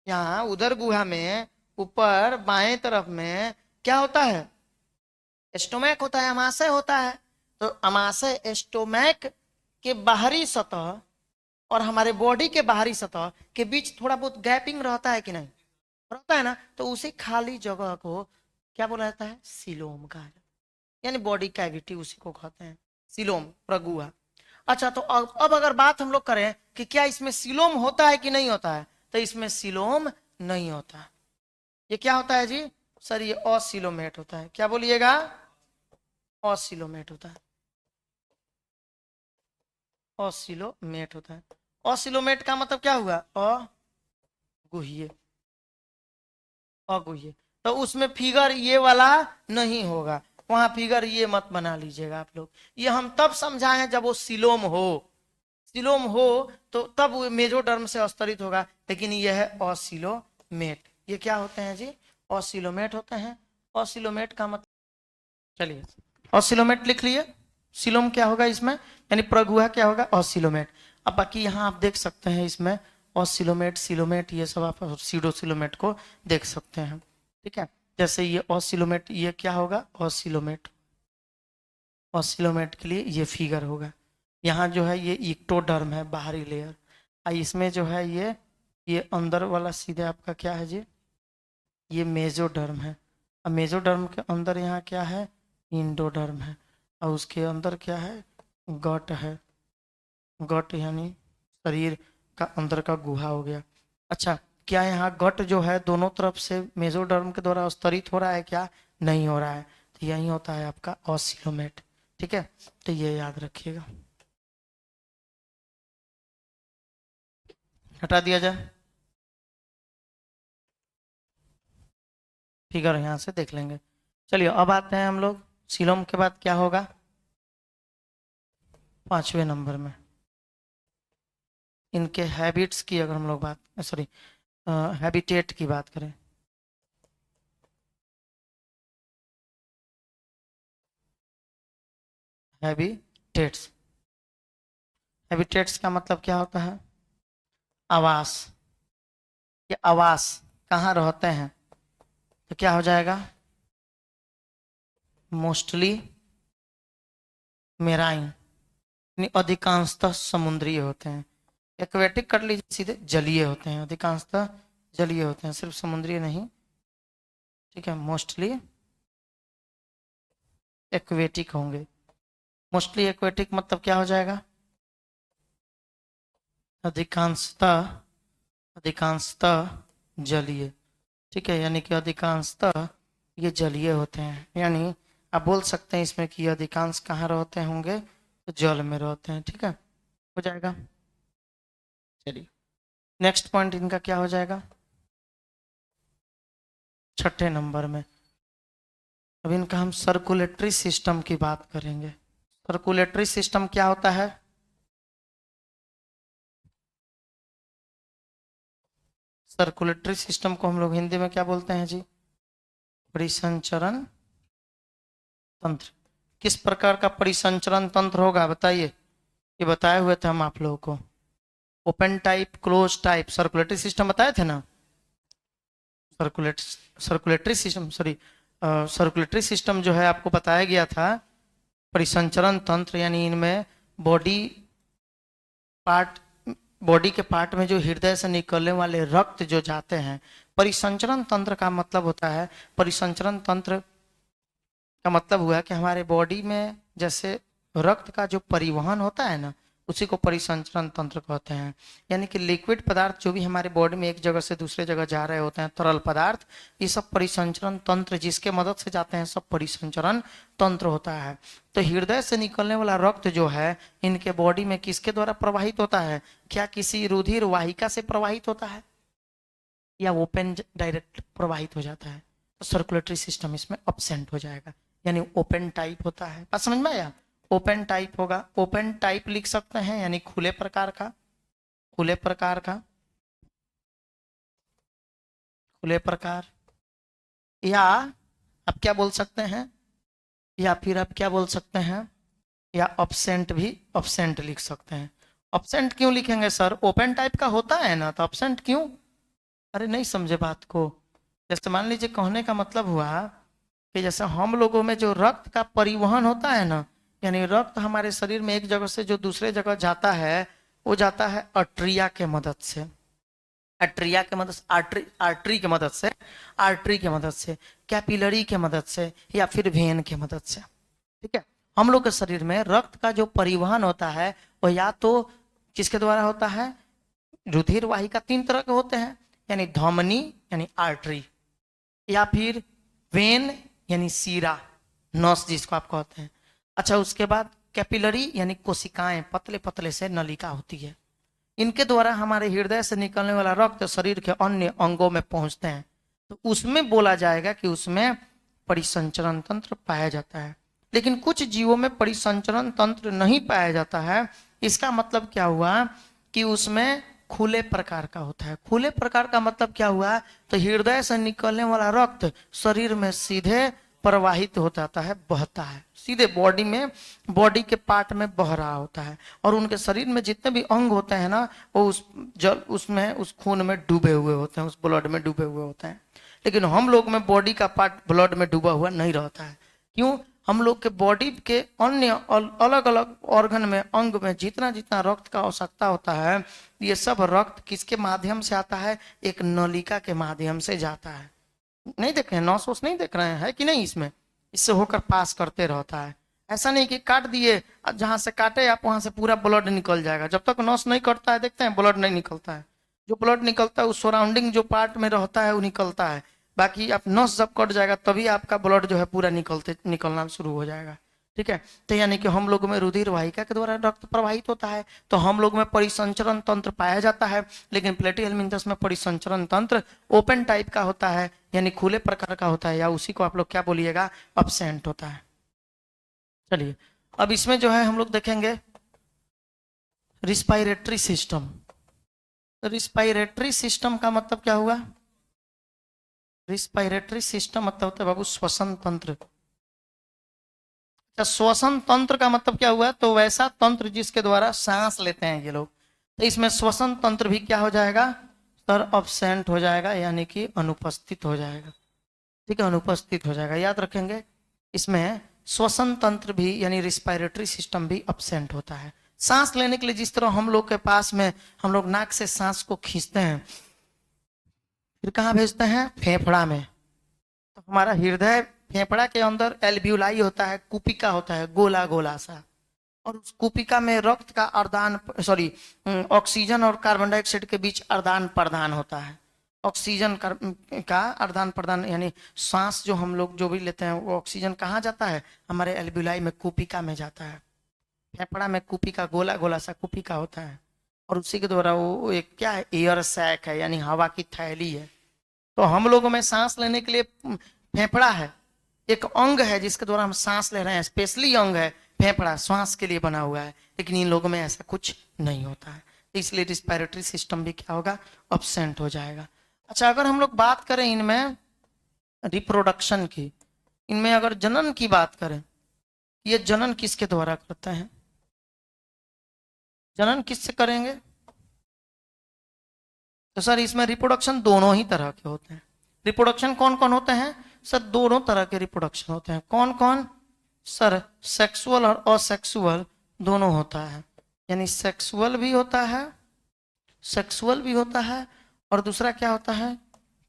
यहाँ उधर गुहा में ऊपर बाएं तरफ में क्या होता है? स्टोमैक होता है, अमाशय होता है। तो अमाशय, स्टोमैक के बाहरी सतह और हमारे बॉडी के बाहरी सतह के बीच थोड़ा बहुत गैपिंग रहता है कि नहीं? रहता है ना। तो उसी खाली जगह को क्या बोला जाता है? सीलोम कहा जाता है, यानी बॉडी कैविटी उसी को कहते हैं, सीलोम, प्रगुहा। अच्छा, तो अब अगर बात हम लोग करें कि क्या इसमें सीलोम होता है कि नहीं होता है, तो इसमें सीलोम नहीं होता है। ये क्या होता है जी सर? ये ऑसिलोमेट होता है। क्या बोलिएगा? ऑसिलोमेट होता है, ऑसिलोमेट होता है। ऑसिलोमेट का मतलब क्या हुआ? अगुह्य, अगुह्य। तो उसमें फिगर ये वाला नहीं होगा, वहां फिगर ये मत बना लीजिएगा आप लोग। ये हम तब समझाएं जब वो सीलोम हो, सीलोम हो तो तब वो मेजोडर्म से स्तरित होगा। लेकिन यह है ऑसिलोमेट। ये क्या होते हैं जी? ऑसिलोमेट होते हैं। ऑसिलोमेट का मतलब, चलिए ऑसिलोमेट लिख लिए। सीलोम क्या होगा इसमें, यानी प्रगुहा क्या होगा? ऑसिलोमेट। अब बाकी यहाँ आप देख सकते हैं इसमें ऑसिलोमेट, सिलोमेट, ये सब आप सीडोसिलोमेट को देख सकते हैं, ठीक है। जैसे ये ऑसिलोमेट, ये क्या होगा? ऑसिलोमेट, ऑसिलोमेट के लिए ये फिगर होगा। यहाँ जो है ये इक्टोडर्म है, बाहरी लेयर, और इसमें जो है ये अंदर वाला सीधे आपका क्या है जी, ये मेजोडर्म है। अब मेजोडर्म के अंदर यहाँ क्या है, इंडोडर्म है, और उसके अंदर क्या है, गट है। गट यानी शरीर का अंदर का गुहा हो गया। अच्छा, क्या यहाँ गट जो है दोनों तरफ से मेजोडर्म के द्वारा स्तरित हो रहा है क्या? नहीं हो रहा है, तो यही होता है आपका ऑसिलोमेट। ठीक है, तो ये याद रखिएगा। हटा दिया जाए, फिगर यहाँ से देख लेंगे। चलिए अब आते हैं हम लोग सीलोम के बाद क्या होगा 5वें नंबर में, इनके हैबिट्स की अगर हम लोग बात, सॉरी हैबिटेट की बात करें। हैबिटेट्स, हैबिटेट्स का मतलब क्या होता है? आवास। ये आवास कहाँ रहते हैं, तो क्या हो जाएगा, मोस्टली मेराइन, यानी अधिकांशतः समुद्री होते हैं। एक्वेटिक कर लीजिए सीधे, जलीय होते हैं, अधिकांशतः जलीय होते हैं, सिर्फ समुद्री नहीं। ठीक है, मोस्टली एक्वेटिक होंगे। मोस्टली एक्वेटिक मतलब क्या हो जाएगा, अधिकांशतः, अधिकांशतः जलीय। ठीक है, यानी कि अधिकांशतः ये जलीय होते हैं, यानी आप बोल सकते हैं इसमें कि अधिकांश कहाँ रहते होंगे, तो जल में रहते हैं। ठीक है, हो जाएगा। चलिए नेक्स्ट पॉइंट इनका क्या हो जाएगा 6ठे नंबर में। अब इनका हम सर्कुलेटरी सिस्टम की बात करेंगे। सर्कुलेटरी सिस्टम क्या होता है? सर्कुलेटरी सिस्टम को हम लोग हिंदी में क्या बोलते हैं जी? परिसंचरण तंत्र। किस प्रकार का परिसंचरण तंत्र होगा बताइए, ये बताए हुए थे हम आप लोगों को, open type, close type, circulatory system बताए थे ना। Circulatory system, sorry circulatory system जो है आपको बताया गया था, परिसंचरण तंत्र यानी इनमें बॉडी पार्ट, बॉडी के पार्ट में जो हृदय से निकलने वाले रक्त जो जाते हैं, परिसंचरण तंत्र का मतलब होता है, परिसंचरण तंत्र का मतलब हुआ कि हमारे बॉडी में जैसे रक्त का जो परिवहन होता है ना, उसी को परिसंचरण तंत्र कहते हैं। यानी कि लिक्विड पदार्थ जो भी हमारे बॉडी में एक जगह से दूसरे जगह जा रहे होते हैं, तरल पदार्थ, ये सब परिसंचरण तंत्र जिसके मदद से जाते हैं, सब परिसंचरण तंत्र होता है। तो हृदय से निकलने वाला रक्त जो है इनके बॉडी में किसके द्वारा प्रवाहित होता है? क्या किसी रुधिर वाहिका से प्रवाहित होता है, या ओपन डायरेक्ट प्रवाहित हो जाता है? तो सर्कुलेटरी सिस्टम इसमें अपसेंट हो जाएगा, यानी ओपन टाइप होता है। बात समझ में आया? ओपन टाइप होगा, ओपन टाइप लिख सकते हैं, यानी खुले प्रकार का, खुले प्रकार का, खुले प्रकार, या आप क्या बोल सकते हैं, या फिर आप क्या बोल सकते हैं, या अपसेंट भी, अपसेंट लिख सकते हैं। अपसेंट क्यों लिखेंगे सर, ओपन टाइप का होता है ना, तो अपसेंट क्यों? अरे नहीं समझे बात को। जैसे मान लीजिए कहने का मतलब हुआ कि जैसे हम लोगों में जो रक्त का परिवहन होता है ना, यानी रक्त हमारे शरीर में एक जगह से जो दूसरे जगह जाता है, वो जाता है अट्रिया के मदद से, अट्रिया के मदद से, आर्टरी, आर्टरी के मदद से, आर्टरी के मदद से, कैपिलरी के मदद से, या फिर वेन के मदद से। ठीक है, हम लोग के शरीर में रक्त का जो परिवहन होता है वो या तो किसके द्वारा होता है, रुधिर वाहिका 3 तरह के होते हैं, यानी धमनी यानी आर्टरी, या फिर वेन यानी सीरा, नस जिसको आप कहते हैं। अच्छा, उसके बाद कैपिलरी यानी कोशिकाएं, पतले पतले से नलिका होती है, इनके द्वारा हमारे हृदय से निकलने वाला रक्त शरीर के अन्य अंगों में पहुंचते हैं, तो उसमें बोला जाएगा कि उसमें परिसंचरण तंत्र पाया जाता है। लेकिन कुछ जीवों में परिसंचरण तंत्र नहीं पाया जाता है। इसका मतलब क्या हुआ कि उसमें खुले प्रकार का होता है। खुले प्रकार का मतलब क्या हुआ, तो हृदय से निकलने वाला रक्त शरीर में सीधे प्रवाहित हो जाता है, बहता है, सीधे बॉडी में, बॉडी के पार्ट में बह रहा होता है, और उनके शरीर में जितने भी अंग होते हैं ना, वो उस जल, उसमें, उस खून में डूबे हुए होते हैं, उस ब्लड में डूबे हुए होते हैं। लेकिन हम लोग में बॉडी का पार्ट ब्लड में डूबा हुआ नहीं रहता है। क्यों? हम लोग के बॉडी के अन्य अलग अलग ऑर्गन में, अंग में जितना जितना रक्त का आवश्यकता होता है, ये सब रक्त किसके माध्यम से आता है? एक नलिका के माध्यम से जाता है। नहीं देख रहे हैं? नस वस नहीं देख रहे हैं? है कि नहीं? इसमें इससे होकर पास करते रहता है। ऐसा नहीं कि काट दिए, जहां से काटे आप वहां से पूरा ब्लड निकल जाएगा। जब तक नस नहीं कटता है, देखते हैं, ब्लड नहीं निकलता है। जो ब्लड निकलता है उस सराउंडिंग जो पार्ट में रहता है वो निकलता है। बाकी आप नस जब कट जाएगा तभी आपका ब्लड जो है पूरा निकलना शुरू हो जाएगा। ठीक है, तो यानी कि हम लोग में रुधिर वाहिका के द्वारा रक्त प्रवाहित होता है, तो हम लोग में परिसंचरण तंत्र पाया जाता है। लेकिन प्लेटिहेल्मिन्थस में परिसंचरण तंत्र ओपन टाइप का होता है, यानी खुले प्रकार का होता है, या उसी को आप लोग क्या बोलिएगा? अब्सेंट होता है। चलिए, अब इसमें जो है हम लोग देखेंगे रिस्पायरेटरी सिस्टम। रिस्पायरेटरी सिस्टम का मतलब क्या हुआ? रिस्पायरेटरी सिस्टम मतलब होता है बाबू श्वसन तंत्र। श्वसन तंत्र का मतलब क्या हुआ? तो वैसा तंत्र जिसके द्वारा सांस लेते हैं ये लोग। तो इसमें श्वसन तंत्र भी क्या हो जाएगा सर? अब्सेंट हो जाएगा, यानी कि अनुपस्थित हो जाएगा। ठीक है, अनुपस्थित हो जाएगा, याद रखेंगे। इसमें श्वसन तंत्र भी यानी रिस्पायरेटरी सिस्टम भी अब्सेंट होता है। सांस लेने के लिए जिस तरह हम लोग के पास में हम लोग नाक से सांस को खींचते हैं, फिर कहाँ भेजते हैं? फेफड़ा में। तो हमारा हृदय फेफड़ा के अंदर एल्ब्यूलाई होता है, कुपिका होता है, गोला गोला सा, और उस कुपिका में रक्त का ऑक्सीजन और कार्बन डाइऑक्साइड के बीच आदान प्रदान होता है। ऑक्सीजन का आदान प्रदान यानी सांस जो हम लोग जो भी लेते हैं वो ऑक्सीजन कहाँ जाता है? हमारे एल्ब्यूलाई में, कुपिका में जाता है। फेफड़ा में कुपिका, गोला गोला सा कुपिका होता है, और उसी के द्वारा वो एक क्या है? एयर सैक है, यानी हवा की थैली है। तो हम लोगों में सांस लेने के लिए फेफड़ा है, एक अंग है जिसके द्वारा हम सांस ले रहे हैं, स्पेशली अंग है फेफड़ा, श्वास के लिए बना हुआ है। लेकिन इन लोगों में ऐसा कुछ नहीं होता है, इसलिए रिस्पायरेटरी सिस्टम भी क्या होगा? अब्सेंट हो जाएगा। अच्छा, अगर हम लोग बात करें इनमें रिप्रोडक्शन की, इनमें अगर जनन की बात करें, ये जनन किसके द्वारा करते हैं? जनन किससे करेंगे? तो सर इसमें रिप्रोडक्शन दोनों ही तरह के होते हैं। रिप्रोडक्शन कौन कौन होते हैं? सर दोनों तरह के रिप्रोडक्शन होते हैं। कौन कौन? सर सेक्सुअल और असेक्सुअल दोनों होता है। यानी सेक्सुअल भी होता है, और दूसरा क्या होता है?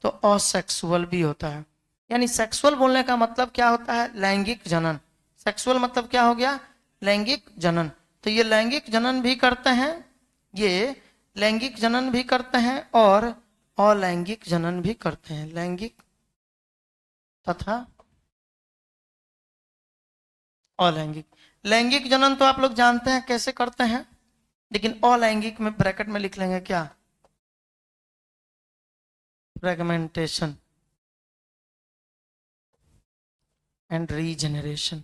तो असेक्सुअल भी होता है। यानी सेक्सुअल बोलने का मतलब क्या होता है? लैंगिक जनन। सेक्सुअल मतलब क्या हो गया? लैंगिक जनन। तो ये लैंगिक जनन भी करते हैं, ये लैंगिक जनन भी करते हैं और अलैंगिक जनन भी करते हैं। लैंगिक तथा अलैंगिक। लैंगिक जनन तो आप लोग जानते हैं कैसे करते हैं, लेकिन अलैंगिक में ब्रैकेट में लिख लेंगे क्या? Fragmentation and regeneration.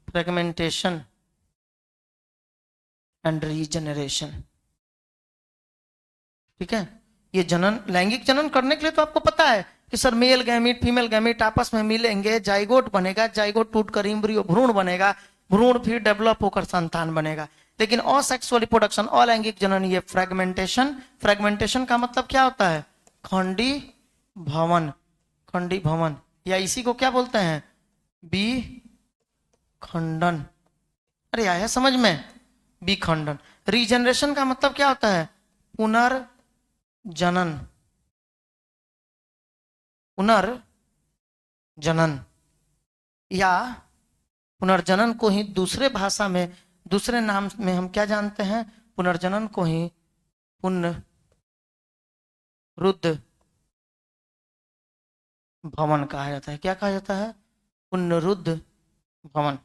Fragmentation and regeneration. ठीक है, ये जनन, लैंगिक जनन करने के लिए तो आपको पता है कि sir male gamete female gamete आपस में मिलेंगे, जाइगोट बनेगा, जाइगोट टूटकर एम्ब्रियो भ्रूण बनेगा, भ्रूण फिर डेवलप होकर संतान बनेगा। लेकिन असेक्सुअल रिप्रोडक्शन, अलैंगिक जनन, ये फ्रेगमेंटेशन। फ्रेगमेंटेशन का मतलब क्या होता है? खंडी भवन। खंडी भवन, या इसी को क्या बोलते हैं? विखंडन। अरे आया समझ में? विखंडन। रीजनरेशन का मतलब क्या होता है? पुनर्जनन। पुनर्जनन, या पुनर्जनन को ही दूसरे भाषा में, दूसरे नाम में हम क्या जानते हैं? पुनर्जनन को ही पुनरुद्ध भवन कहा जाता है। क्या कहा जाता है? पुनरुद्ध भवन।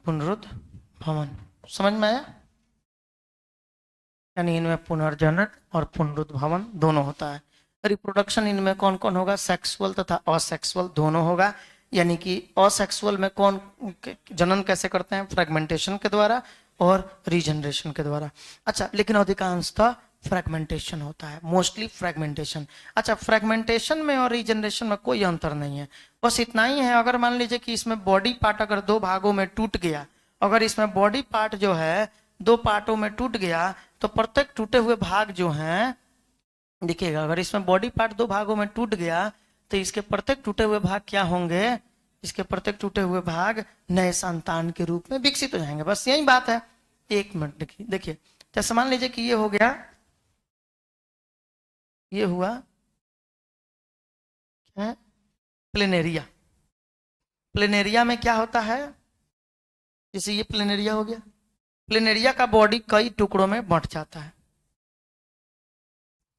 पुनरुद्ध भवन, समझ में आया? यानी इनमें पुनर्जनन और पुनरुद्ध भवन दोनों होता है। रिप्रोडक्शन इनमें कौन कौन होगा? सेक्सुअल तथा असेक्सुअल दोनों होगा। यानी कि असेक्सुअल में कौन जनन कैसे करते हैं? फ्रेगमेंटेशन के द्वारा और रीजनरेशन के द्वारा। अच्छा, लेकिन अधिकांशतः फ्रेगमेंटेशन होता है, मोस्टली फ्रेगमेंटेशन। अच्छा, फ्रेगमेंटेशन में और रीजनरेशन में कोई अंतर नहीं है, बस इतना ही है। अगर मान लीजिए कि इसमें बॉडी पार्ट अगर दो भागों में टूट गया, अगर इसमें बॉडी पार्ट जो है दो पार्टों में टूट गया तो प्रत्येक टूटे हुए भाग जो हैं, देखिएगा अगर इसमें बॉडी पार्ट दो भागों में टूट गया तो इसके प्रत्येक टूटे हुए भाग क्या होंगे, इसके प्रत्येक टूटे हुए भाग नए संतान के रूप में विकसित हो जाएंगे। बस यही बात है। एक मिनट देखिए देखिए, जैसे मान लीजिए कि ये हो गया, ये हुआ क्या, प्लेनेरिया। प्लेनेरिया में क्या होता है, जैसे ये प्लेनेरिया हो गया, प्लेनेरिया का बॉडी कई टुकड़ों में बंट जाता है।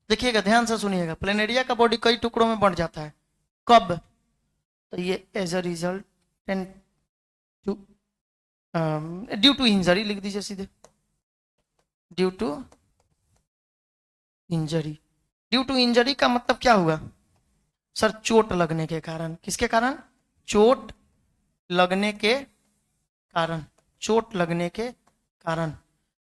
देखिएगा ध्यान से सुनिएगा, प्लेनेरिया का बॉडी कई टुकड़ों में बंट जाता है। कब, तो ये as a result and due to injury लिख दीजिए सीधे, due to injury. Due to injury का मतलब क्या हुआ सर, चोट लगने के कारण। किसके कारण, चोट लगने के कारण, चोट लगने के कारण।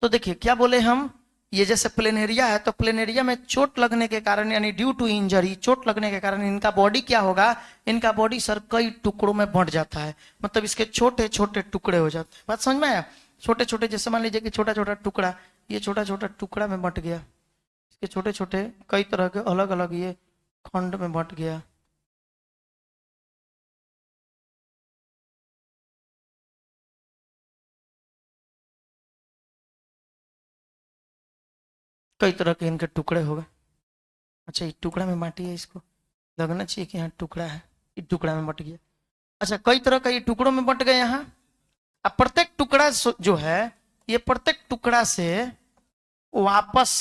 तो देखिए क्या बोले हम, ये जैसे प्लेनेरिया है तो प्लेनेरिया में चोट लगने के कारण यानी ड्यू टू इंजरी, चोट लगने के कारण इनका बॉडी क्या होगा, इनका बॉडी सर कई टुकड़ों में बंट जाता है। मतलब इसके छोटे छोटे टुकड़े हो जाते हैं। बात समझ में आया, छोटे छोटे, जैसे मान लीजिए कि छोटा छोटा टुकड़ा, ये छोटा छोटा टुकड़ा में बंट गया, इसके छोटे छोटे कई तरह के अलग अलग ये खंड में बंट गया। कई तरह के इनके टुकड़े हो गए। अच्छा ये टुकड़ा में बांटिए, इसको लगना चाहिए कि यहाँ टुकड़ा है, ये टुकड़ा में बंट गया। अच्छा कई तरह का ये टुकड़ों में बंट गए यहाँ। अब प्रत्येक टुकड़ा जो है, ये प्रत्येक टुकड़ा से वापस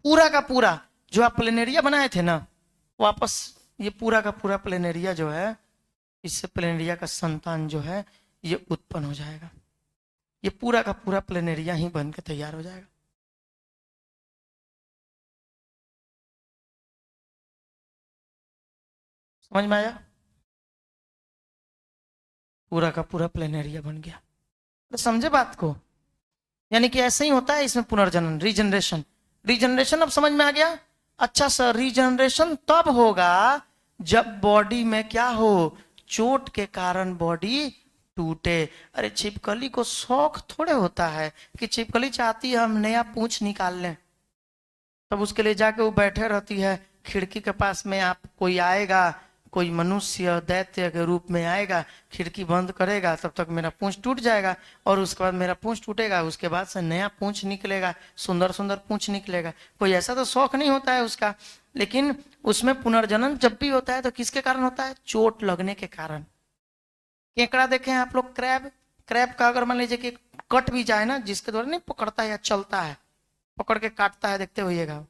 पूरा का पूरा जो आप प्लेनेरिया बनाए थे ना, वापस ये पूरा का पूरा प्लेनेरिया जो है, इससे प्लेनेरिया का संतान जो है ये उत्पन्न हो जाएगा। ये पूरा का पूरा प्लेनेरिया ही बन के तैयार हो जाएगा। समझ में आया, पूरा का पूरा प्लेनेरिया बन गया। तो समझे बात को, यानी कि ऐसे ही होता है इसमें पुनर्जनन, रीजनरेशन। रीजनरेशन अब समझ में आ गया। अच्छा सर, रीजनरेशन तब होगा जब बॉडी में क्या हो, चोट के कारण बॉडी टूटे। अरे छिपकली को शौक थोड़े होता है कि छिपकली चाहती है हम नया पूंछ निकाल लें, तब उसके लिए जाके वो बैठे रहती है खिड़की के पास में। आप कोई आएगा, कोई मनुष्य दैत्य के रूप में आएगा, खिड़की बंद करेगा, तब तक मेरा पूंछ टूट जाएगा, और उसके बाद मेरा पूंछ टूटेगा, उसके बाद से नया पूंछ निकलेगा, सुंदर सुंदर पूंछ निकलेगा। कोई ऐसा तो शौक नहीं होता है उसका। लेकिन उसमें पुनर्जन्म जब भी होता है तो किसके कारण होता है, चोट लगने के कारण। केकड़ा देखे हैं आप लोग, क्रैब, क्रैब का अगर मान लीजिए कि कट भी जाए ना, जिसके द्वारा नहीं पकड़ता है या चलता है, पकड़ के काटता है, देखते होइएगा,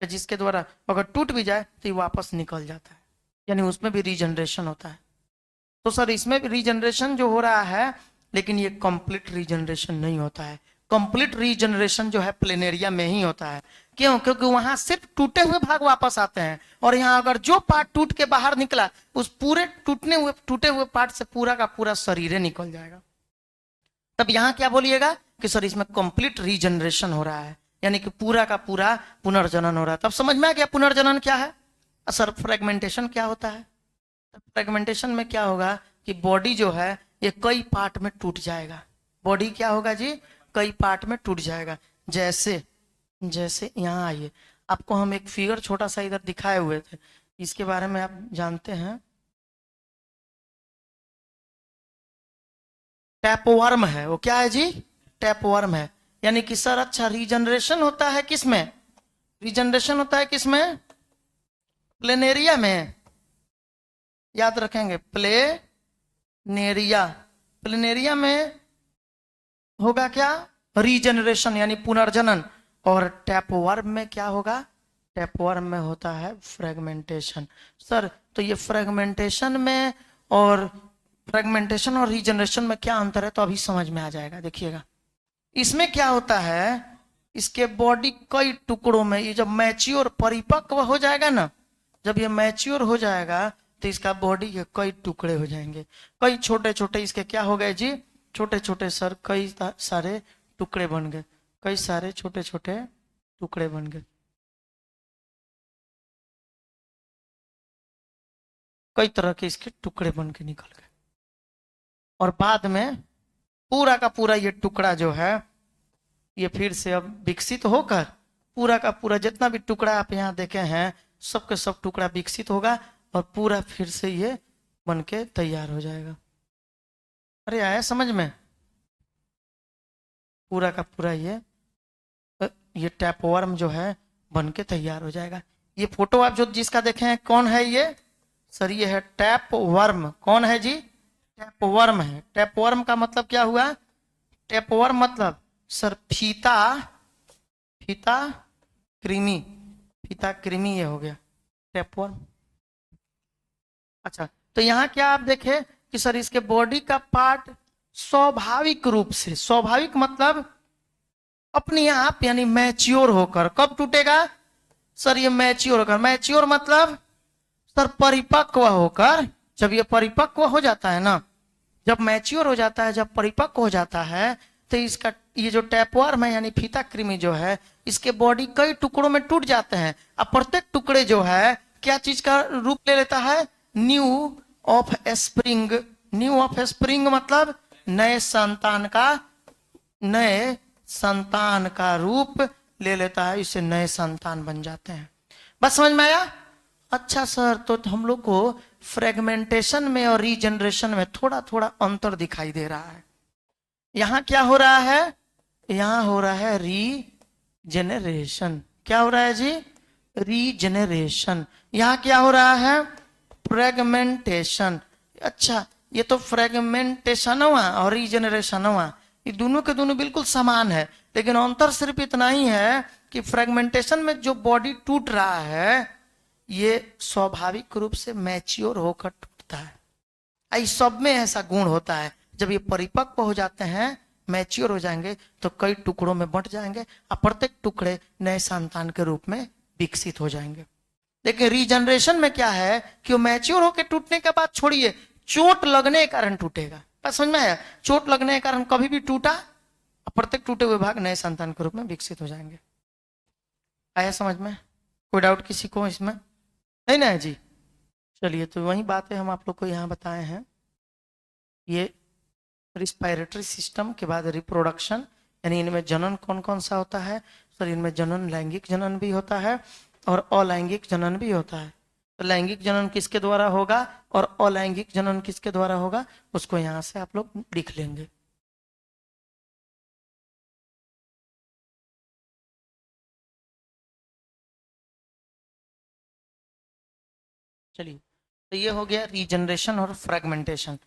जिसके द्वारा अगर टूट भी जाए तो ये वापस निकल जाता है, यानी उसमें भी रीजनरेशन होता है। तो सर इसमें भी रीजनरेशन जो हो रहा है, लेकिन ये कंप्लीट रीजनरेशन नहीं होता है। कंप्लीट रीजनरेशन जो है प्लेनेरिया में ही होता है। क्यों, क्योंकि वहां सिर्फ टूटे हुए भाग वापस आते हैं, और यहाँ अगर जो पार्ट टूट के बाहर निकला, उस पूरे टूटे हुए पार्ट से पूरा का पूरा शरीर निकल जाएगा। तब यहाँ क्या बोलिएगा कि सर इसमें कंप्लीट रीजनरेशन हो रहा है, यानी कि पूरा का पूरा पुनर्जनन हो रहा है। तब समझ में आ गया पुनर्जनन क्या है। सर फ्रेगमेंटेशन क्या होता है, फ्रेगमेंटेशन में क्या होगा कि बॉडी जो है ये कई पार्ट में टूट जाएगा। बॉडी क्या होगा जी, कई पार्ट में टूट जाएगा। जैसे जैसे यहाँ आइए, आपको हम एक फिगर छोटा सा इधर दिखाए हुए थे, इसके बारे में आप जानते हैं, टैपवर्म है। वो क्या है जी, टैपवर्म है। यानी कि सर अच्छा रीजनरेशन होता है किसमें, रीजनरेशन होता है किसमें, प्लेनेरिया में। याद रखेंगे प्लेनेरिया, प्लेनेरिया में होगा क्या, रीजनरेशन यानी पुनर्जनन। और टैपवर्म में क्या होगा, टैपवर्म में होता है फ्रेगमेंटेशन। सर तो ये फ्रेगमेंटेशन में और फ्रेगमेंटेशन और रीजनरेशन में क्या अंतर है, तो अभी समझ में आ जाएगा। देखिएगा इसमें क्या होता है, इसके बॉडी कई टुकड़ों में, ये जब मैच्योर परिपक्व हो जाएगा ना, जब ये मैच्योर हो जाएगा तो इसका बॉडी के कई टुकड़े हो जाएंगे। कई छोटे छोटे इसके क्या हो गए जी, छोटे छोटे सर कई सारे टुकड़े बन गए, कई सारे छोटे छोटे टुकड़े बन गए, कई तरह के इसके टुकड़े बन के निकल गए। और बाद में पूरा का पूरा ये टुकड़ा जो है ये फिर से अब विकसित होकर पूरा का पूरा जितना भी टुकड़ा आप यहाँ देखे हैं सबके सब टुकड़ा विकसित होगा और पूरा फिर से ये बन के तैयार हो जाएगा। अरे आया समझ में? पूरा का पूरा ये टैपवर्म जो है बन के तैयार हो जाएगा। ये फोटो आप जो जिसका देखे हैं कौन है ये? सर ये है टैपवर्म। कौन है जी? टैपवर्म है। टैपवर्म का मतलब क्या हुआ? टैपवर्म मतलब सर फीता कृमि, फीता कृमि ये हो गया टैपवर्म। अच्छा तो यहाँ क्या आप देखे कि सर इसके बॉडी का पार्ट स्वाभाविक रूप से, स्वाभाविक मतलब अपने आप यानी मैच्योर होकर, कब टूटेगा सर? ये मैच्योर होकर। मैच्योर मतलब सर परिपक्व होकर। जब ये परिपक्व हो जाता है ना, जब मैच्योर हो जाता है, जब परिपक्व हो जाता है तो इसका ये जो टैपवर्म है यानी फीता कृमि जो है इसके बॉडी कई टुकड़ों में टूट जाते हैं। अब प्रत्येक टुकड़े जो है क्या चीज का रूप ले लेता है? New of spring. New of spring मतलब नए संतान का रूप ले लेता है, इससे नए संतान बन जाते हैं। बस समझ में आया? अच्छा सर तो हम लोग को फ्रेगमेंटेशन में और रीजनरेशन में थोड़ा थोड़ा अंतर दिखाई दे रहा है। यहाँ क्या हो रहा है? यहाँ हो रहा है रीजेनरेशन। क्या हो रहा है जी? रीजेनरेशन। यहाँ क्या हो रहा है? फ्रेगमेंटेशन। अच्छा ये तो फ्रेगमेंटेशन हुआ और रीजेनरेशन हुआ, ये दोनों के दोनों बिल्कुल समान है, लेकिन अंतर सिर्फ इतना ही है कि फ्रेगमेंटेशन में जो बॉडी टूट रहा है ये स्वाभाविक रूप से मैच्योर होकर टूटता है। इस सब में ऐसा गुण होता है, जब ये परिपक्व हो जाते हैं, मैच्योर हो जाएंगे तो कई टुकड़ों में बंट जाएंगे और प्रत्येक टुकड़े नए संतान के रूप में विकसित हो जाएंगे। लेकिन रीजनरेशन में क्या है कि वो मैच्योर होकर टूटने के बाद छोड़िए, चोट लगने के कारण टूटेगा। बस समझ में आया? चोट लगने के कारण कभी भी टूटा, प्रत्येक टूटे हुए भाग नए संतान के रूप में विकसित हो जाएंगे। आया समझ में? कोई डाउट किसी को इसमें? नहीं ना है जी? चलिए तो वही बातें हम आप लोग को यहाँ बताए हैं। ये रिस्पायरेटरी सिस्टम के बाद रिप्रोडक्शन, यानी इनमें जनन कौन कौन सा होता है? सर इनमें जनन लैंगिक जनन भी होता है और अलैंगिक जनन भी होता है। तो लैंगिक जनन किसके द्वारा होगा और अलैंगिक जनन किसके द्वारा होगा, उसको यहाँ से आप लोग लिख लेंगे। चलिए तो ये हो गया रीजनरेशन और फ्रेगमेंटेशन।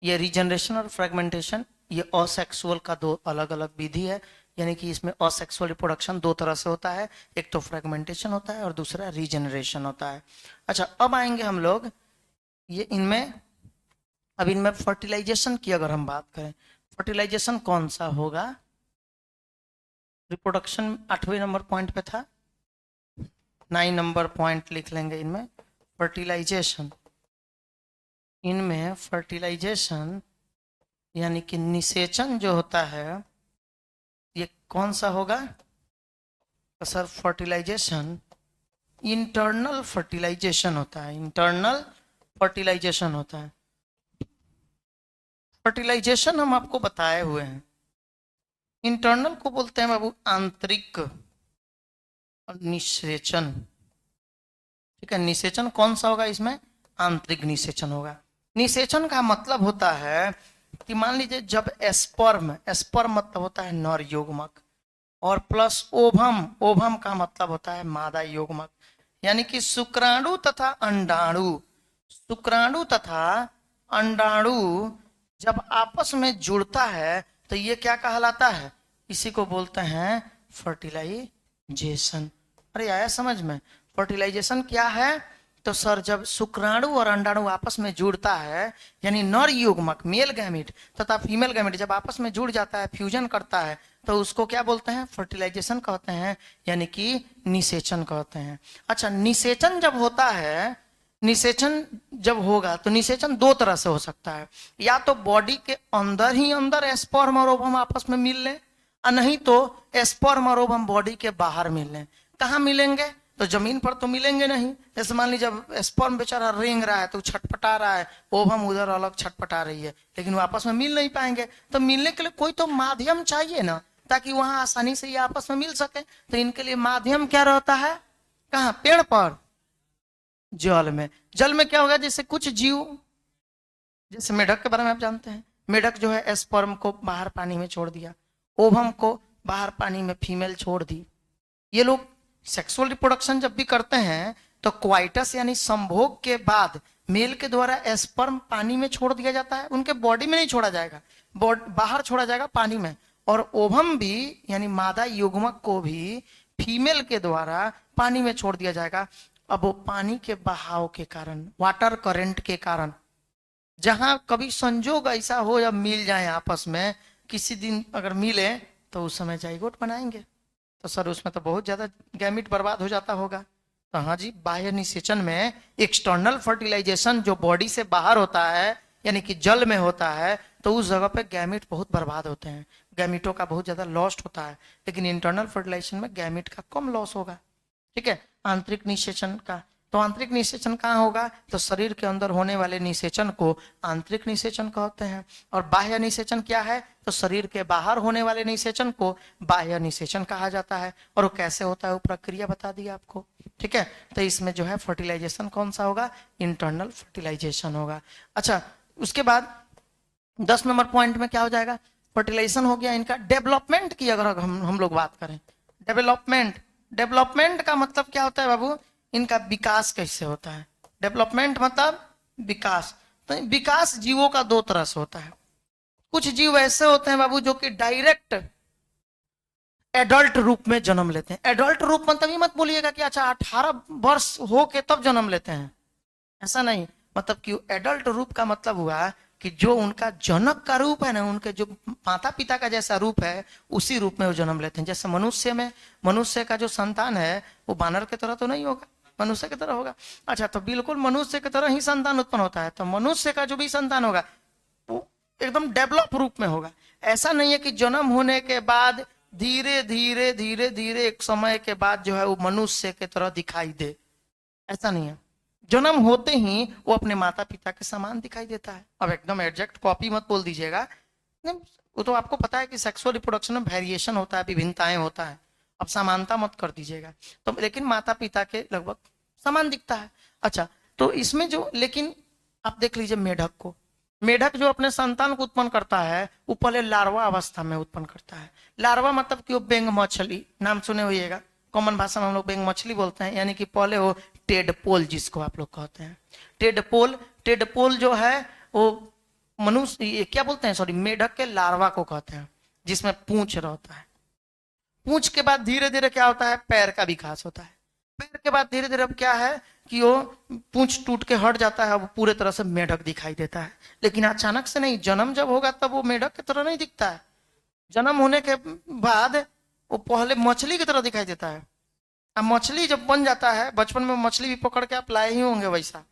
ये रीजनरेशन और फ्रेगमेंटेशन ये असेक्सुअल का दो अलग अलग विधि है, यानी कि इसमें असेक्सुअल रिप्रोडक्शन दो तरह से होता है, एक तो फ्रेगमेंटेशन होता है और दूसरा रीजनरेशन होता है। अच्छा अब आएंगे हम लोग ये इनमें, अब इनमें फर्टिलाइजेशन की अगर हम बात करें, फर्टिलाइजेशन कौन सा होगा? रिप्रोडक्शन 8वें नंबर पॉइंट पे था, 9 नंबर पॉइंट लिख लेंगे इनमें फर्टिलाइजेशन। इनमें फर्टिलाइजेशन यानी कि निषेचन जो होता है ये कौन सा होगा? तो सर फर्टिलाइजेशन इंटरनल फर्टिलाइजेशन होता है, इंटरनल फर्टिलाइजेशन होता है। फर्टिलाइजेशन हम आपको बताए हुए हैं, इंटरनल को बोलते हैं बाबू आंतरिक, और निषेचन, ठीक है। निषेचन कौन सा होगा इसमें? आंतरिक निषेचन होगा। निषेचन का मतलब होता है कि मान लीजिए जब स्पर्म, स्पर्म मतलब होता है नर युग्मक, और प्लस ओभम, ओभम का मतलब होता है मादा युग्मक, यानी कि शुक्राणु तथा अंडाणु, शुक्राणु तथा अंडाणु जब आपस में जुड़ता है तो ये क्या कहलाता है? इसी को बोलते हैं फर्टिलाइजेशन। अरे आया समझ में? फर्टिलाइजेशन क्या है? तो सर जब शुक्राणु और अंडाणु आपस में जुड़ता है, यानी नर युग्मक मेल गैमेट तथा फीमेल गैमेट जब आपस में जुड़ जाता है, फ्यूजन करता है, तो उसको क्या बोलते हैं? फर्टिलाइजेशन कहते हैं, यानी कि निषेचन कहते हैं। अच्छा निषेचन जब होता है, निषेचन जब होगा तो निषेचन दो तरह से हो सकता है, या तो बॉडी के अंदर ही अंदर स्पर्म और ओवम आपस में मिल लें, और नहीं तो स्पर्म और ओवम बॉडी के बाहर मिल लें। कहाँ मिलेंगे? तो जमीन पर तो मिलेंगे नहीं। जैसे मान लीजिए जब स्पर्म बेचारा रेंग रहा है तो छटपटा रहा है, ओवम उधर अलग छटपटा रही है, लेकिन वो आपस में मिल नहीं पाएंगे। तो मिलने के लिए कोई तो माध्यम चाहिए ना, ताकि वहां आसानी से ये आपस में मिल सके। तो इनके लिए माध्यम क्या रहता है, कहाँ, पेड़ पर, जल में। जल में क्या होगा, जैसे कुछ जीव, जैसे मेढक के बारे में आप जानते हैं, मेढक जो है स्पर्म को बाहर पानी में छोड़ दिया, ओवम को बाहर पानी में फीमेल छोड़ दी। ये लोग सेक्सुअल रिप्रोडक्शन जब भी करते हैं तो क्वाइटस यानी संभोग के बाद मेल के द्वारा स्पर्म पानी में छोड़ दिया जाता है, उनके बॉडी में नहीं छोड़ा जाएगा, बाहर छोड़ा जाएगा पानी में। और ओवम भी यानी मादा युग्मक को भी फीमेल के द्वारा पानी में छोड़ दिया जाएगा। अब वो पानी के बहाव के कारण, वाटर करंट के कारण, जहां कभी संजोग ऐसा हो या मिल जाए आपस में, किसी दिन अगर मिले तो उस समय जाइगोट बनाएंगे। तो सर उसमें तो बहुत ज्यादा गैमिट बर्बाद हो जाता होगा। तो हाँ जी, बाह्य निषेचन में एक्सटर्नल फर्टिलाइजेशन जो बॉडी से बाहर होता है यानी कि जल में होता है, तो उस जगह पे गैमिट बहुत बर्बाद होते हैं, गैमिटों का बहुत ज्यादा लॉस्ट होता है। लेकिन इंटरनल फर्टिलाइजेशन में गैमिट का कम लॉस होगा। ठीक है, आंतरिक निषेचन का, तो आंतरिक निषेचन कहाँ होगा, तो शरीर के अंदर होने वाले निषेचन को आंतरिक निषेचन कहते हैं। और बाह्य निषेचन क्या है, तो शरीर के बाहर होने वाले निषेचन को बाह्य निषेचन कहा जाता है। और वो कैसे होता है, वो प्रक्रिया बता दी आपको। ठीक है, तो इसमें जो है फर्टिलाइजेशन कौन सा होगा, इंटरनल फर्टिलाइजेशन होगा। अच्छा, उसके बाद 10 नंबर पॉइंट में क्या हो जाएगा, फर्टिलाइजेशन हो गया। इनका डेवलपमेंट की अगर हम लोग बात करें, डेवलपमेंट, डेवलपमेंट का मतलब क्या होता है बाबू, इनका विकास कैसे होता है। डेवलपमेंट मतलब विकास। तो विकास जीवों का दो तरह से होता है। कुछ जीव ऐसे होते हैं बाबू जो कि डायरेक्ट एडल्ट रूप में जन्म लेते हैं। एडल्ट रूप मतलब ये मत बोलिएगा कि अच्छा 18 वर्ष हो के तब जन्म लेते हैं, ऐसा नहीं। मतलब कि एडल्ट रूप का मतलब हुआ कि जो उनका जनक का रूप है ना, उनके जो माता पिता का जैसा रूप है उसी रूप में वो जन्म लेते हैं। जैसे मनुष्य में, मनुष्य का जो संतान है वो बानर की तरह तो नहीं होगा, मनुष्य की तरह होगा। अच्छा, तो बिल्कुल मनुष्य की तरह ही संतान उत्पन्न होता है। तो मनुष्य का जो भी संतान होगा वो एकदम डेवलप रूप में होगा। ऐसा नहीं है कि जन्म होने के बाद धीरे धीरे धीरे धीरे एक समय के बाद जो है वो मनुष्य की तरह दिखाई दे, ऐसा नहीं है। जन्म होते ही वो अपने माता पिता के समान दिखाई देता है। अब एकदम एग्जैक्ट कॉपी मत बोल दीजिएगा, नहीं, वो तो आपको पता है कि सेक्सुअल रिप्रोडक्शन में वेरिएशन होता है, विभिन्नताएं होता है। अब समानता मत कर दीजिएगा। तो लेकिन माता पिता के लगभग समान दिखता है। अच्छा, तो इसमें जो, लेकिन आप देख लीजिए मेढक को, मेढक जो अपने संतान को उत्पन्न करता है वो पहले लार्वा अवस्था में उत्पन्न करता है। लार्वा मतलब कि वो बेंग मछली, नाम सुने होइएगा, कॉमन भाषा में हम लोग बेंग मछली बोलते हैं। यानी कि पहले वो टेडपोल जिसको आप लोग कहते हैं, टेडपोल, टेडपोल जो है वो मनुष्य क्या बोलते हैं, सॉरी, मेढक के लार्वा को कहते हैं, जिसमें पूंछ रहता है। पूंछ के बाद धीरे धीरे क्या होता है, पैर का विकास होता है। पैर के बाद धीरे धीरे अब क्या है कि वो पूंछ टूट के हट जाता है, वो पूरे तरह से मेढक दिखाई देता है। लेकिन अचानक से नहीं, जन्म जब होगा तब वो मेढक की तरह नहीं दिखता है। जन्म होने के बाद वो पहले मछली की तरह दिखाई देता है। अब मछली जब बन जाता है, बचपन में मछली भी पकड़ के आप लाए ही होंगे वैसा,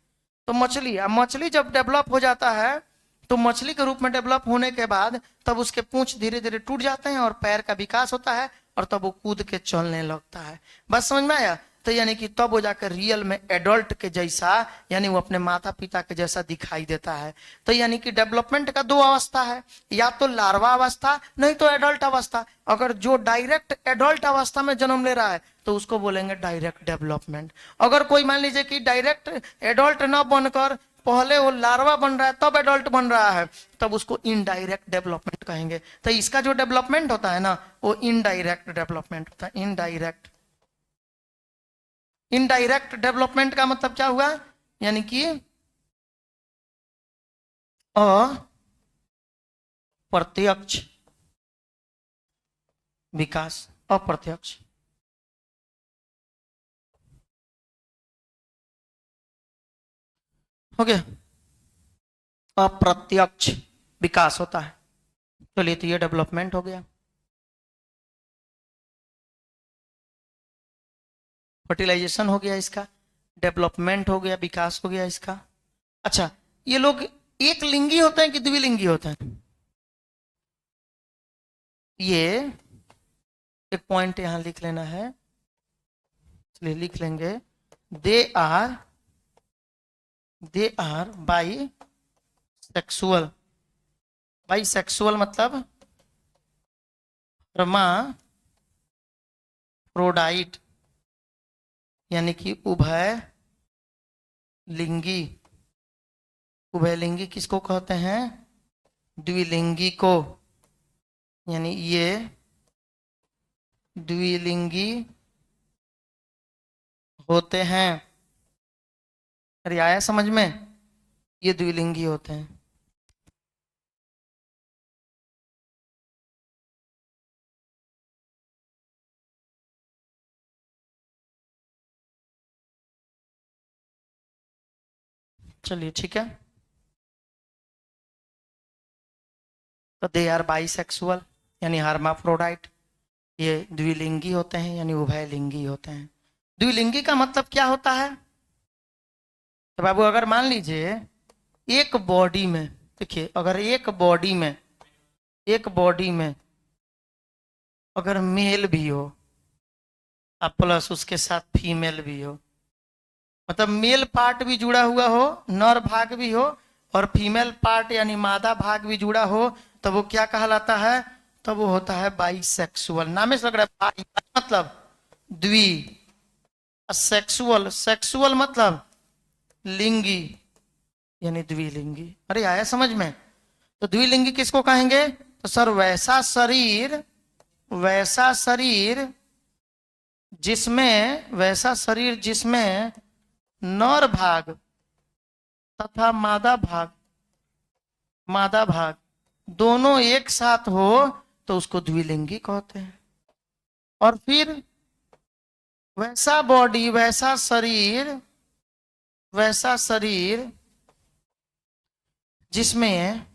तो मछली, अब मछली जब डेवलप हो जाता है तो मछली के रूप में डेवलप होने के बाद तब उसके पूंछ धीरे धीरे टूट जाते हैं और पैर का विकास होता है और तब वो कूद के चलने लगता है। बस समझ में आया। तो यानी कि तब वो जाकर रियल में एडल्ट के जैसा, यानी वो अपने माता पिता के जैसा दिखाई देता है। तो यानी कि डेवलपमेंट का दो अवस्था है, या तो लार्वा अवस्था नहीं तो एडल्ट अवस्था। अगर जो डायरेक्ट एडल्ट अवस्था में जन्म ले रहा है तो उसको बोलेंगे डायरेक्ट डेवलपमेंट। अगर कोई मान लीजिए कि डायरेक्ट एडल्ट ना बनकर पहले वो लार्वा बन रहा है तब एडल्ट बन रहा है, तब उसको इनडायरेक्ट डेवलपमेंट कहेंगे। तो इसका जो डेवलपमेंट होता है ना वो इनडायरेक्ट डेवलपमेंट होता है। इनडायरेक्ट, इनडायरेक्ट डेवलपमेंट का मतलब क्या हुआ, यानी कि अप्रत्यक्ष विकास, अप्रत्यक्ष। हो गया, अप्रत्यक्ष विकास होता है। चलिए, तो ये डेवलपमेंट हो गया। फर्टिलाइजेशन हो गया इसका, डेवलपमेंट हो गया, विकास हो गया इसका। अच्छा, ये लोग एक लिंगी होते हैं कि द्विलिंगी होते हैं, ये एक पॉइंट यहां लिख लेना है। चलिए लिख लेंगे, they are bisexual. Bisexual मतलब हर्माफ्रोडाइट यानी कि उभय लिंगी। उभयलिंगी किसको कहते हैं? द्विलिंगी को। यानी ये द्विलिंगी होते हैं। अरे आया समझ में? ये द्विलिंगी होते हैं। चलिए ठीक है। तो दे आर बाइसेक्सुअल यानी हर्माफ्रोडाइट। ये द्विलिंगी होते हैं यानी उभयलिंगी होते हैं। द्विलिंगी का मतलब क्या होता है? तो बाबू अगर मान लीजिए एक बॉडी में, देखिए अगर एक बॉडी में अगर मेल भी हो और प्लस उसके साथ फीमेल भी हो, मतलब मेल पार्ट भी जुड़ा हुआ हो, नर भाग भी हो, और फीमेल पार्ट यानी मादा भाग भी जुड़ा हो, तो वो क्या कहलाता है? तो वो होता है बाइसेक्सुअल। नाम से लग रहा है बाई मतलब द्वि, सेक्सुअल सेक्सुअल मतलब लिंगी यानी द्विलिंगी। अरे आया समझ में? तो द्विलिंगी किसको कहेंगे? तो सर वैसा शरीर जिसमें नर भाग तथा मादा भाग दोनों एक साथ हो तो उसको द्विलिंगी कहते हैं। और फिर वैसा बॉडी वैसा शरीर जिसमें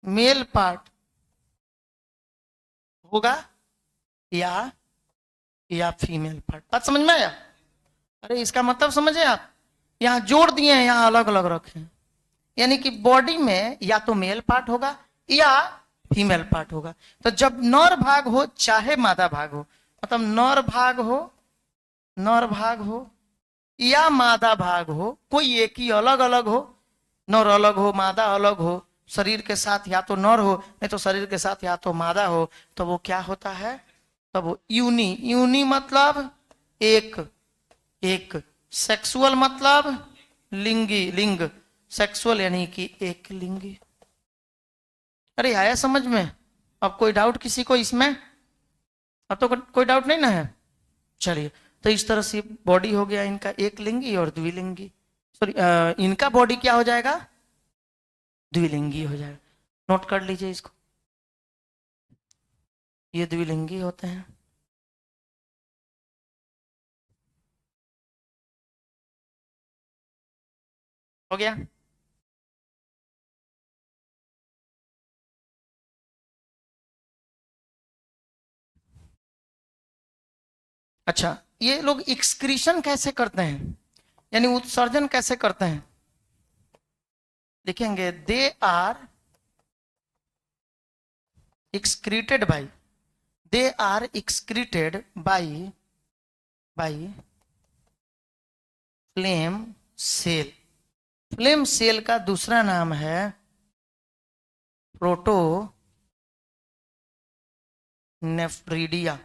मेल पार्ट होगा या फीमेल पार्ट। बात समझ में आया? अरे इसका मतलब समझे आप? यहाँ जोड़ दिए हैं, यहाँ अलग अलग रखे हैं। यानी कि बॉडी में या तो मेल पार्ट होगा या फीमेल पार्ट होगा। तो जब नर भाग हो चाहे मादा भाग हो, मतलब नर भाग हो या मादा भाग हो, कोई एक ही अलग अलग हो, नर अलग हो मादा अलग हो, शरीर के साथ या तो नर हो नहीं तो शरीर के साथ या तो मादा हो, तो वो क्या होता है? तब वो यूनी मतलब एक एक, सेक्सुअल मतलब लिंग, सेक्सुअल यानी कि एक लिंगी। अरे आया समझ में? अब कोई डाउट किसी को इसमें? अब तो कोई डाउट नहीं ना है। चलिए, तो इस तरह से बॉडी हो गया इनका एक लिंगी और द्विलिंगी। सॉरी, इनका बॉडी क्या हो जाएगा? द्विलिंगी हो जाएगा। नोट कर लीजिए इसको, ये द्विलिंगी होते हैं। हो गया? अच्छा, ये लोग एक्सक्रीशन कैसे करते हैं, यानी उत्सर्जन कैसे करते हैं? लिखेंगे they are excreted by they are excreted by flame cell. Flame cell का दूसरा नाम है प्रोटोनेफ्रिडिया।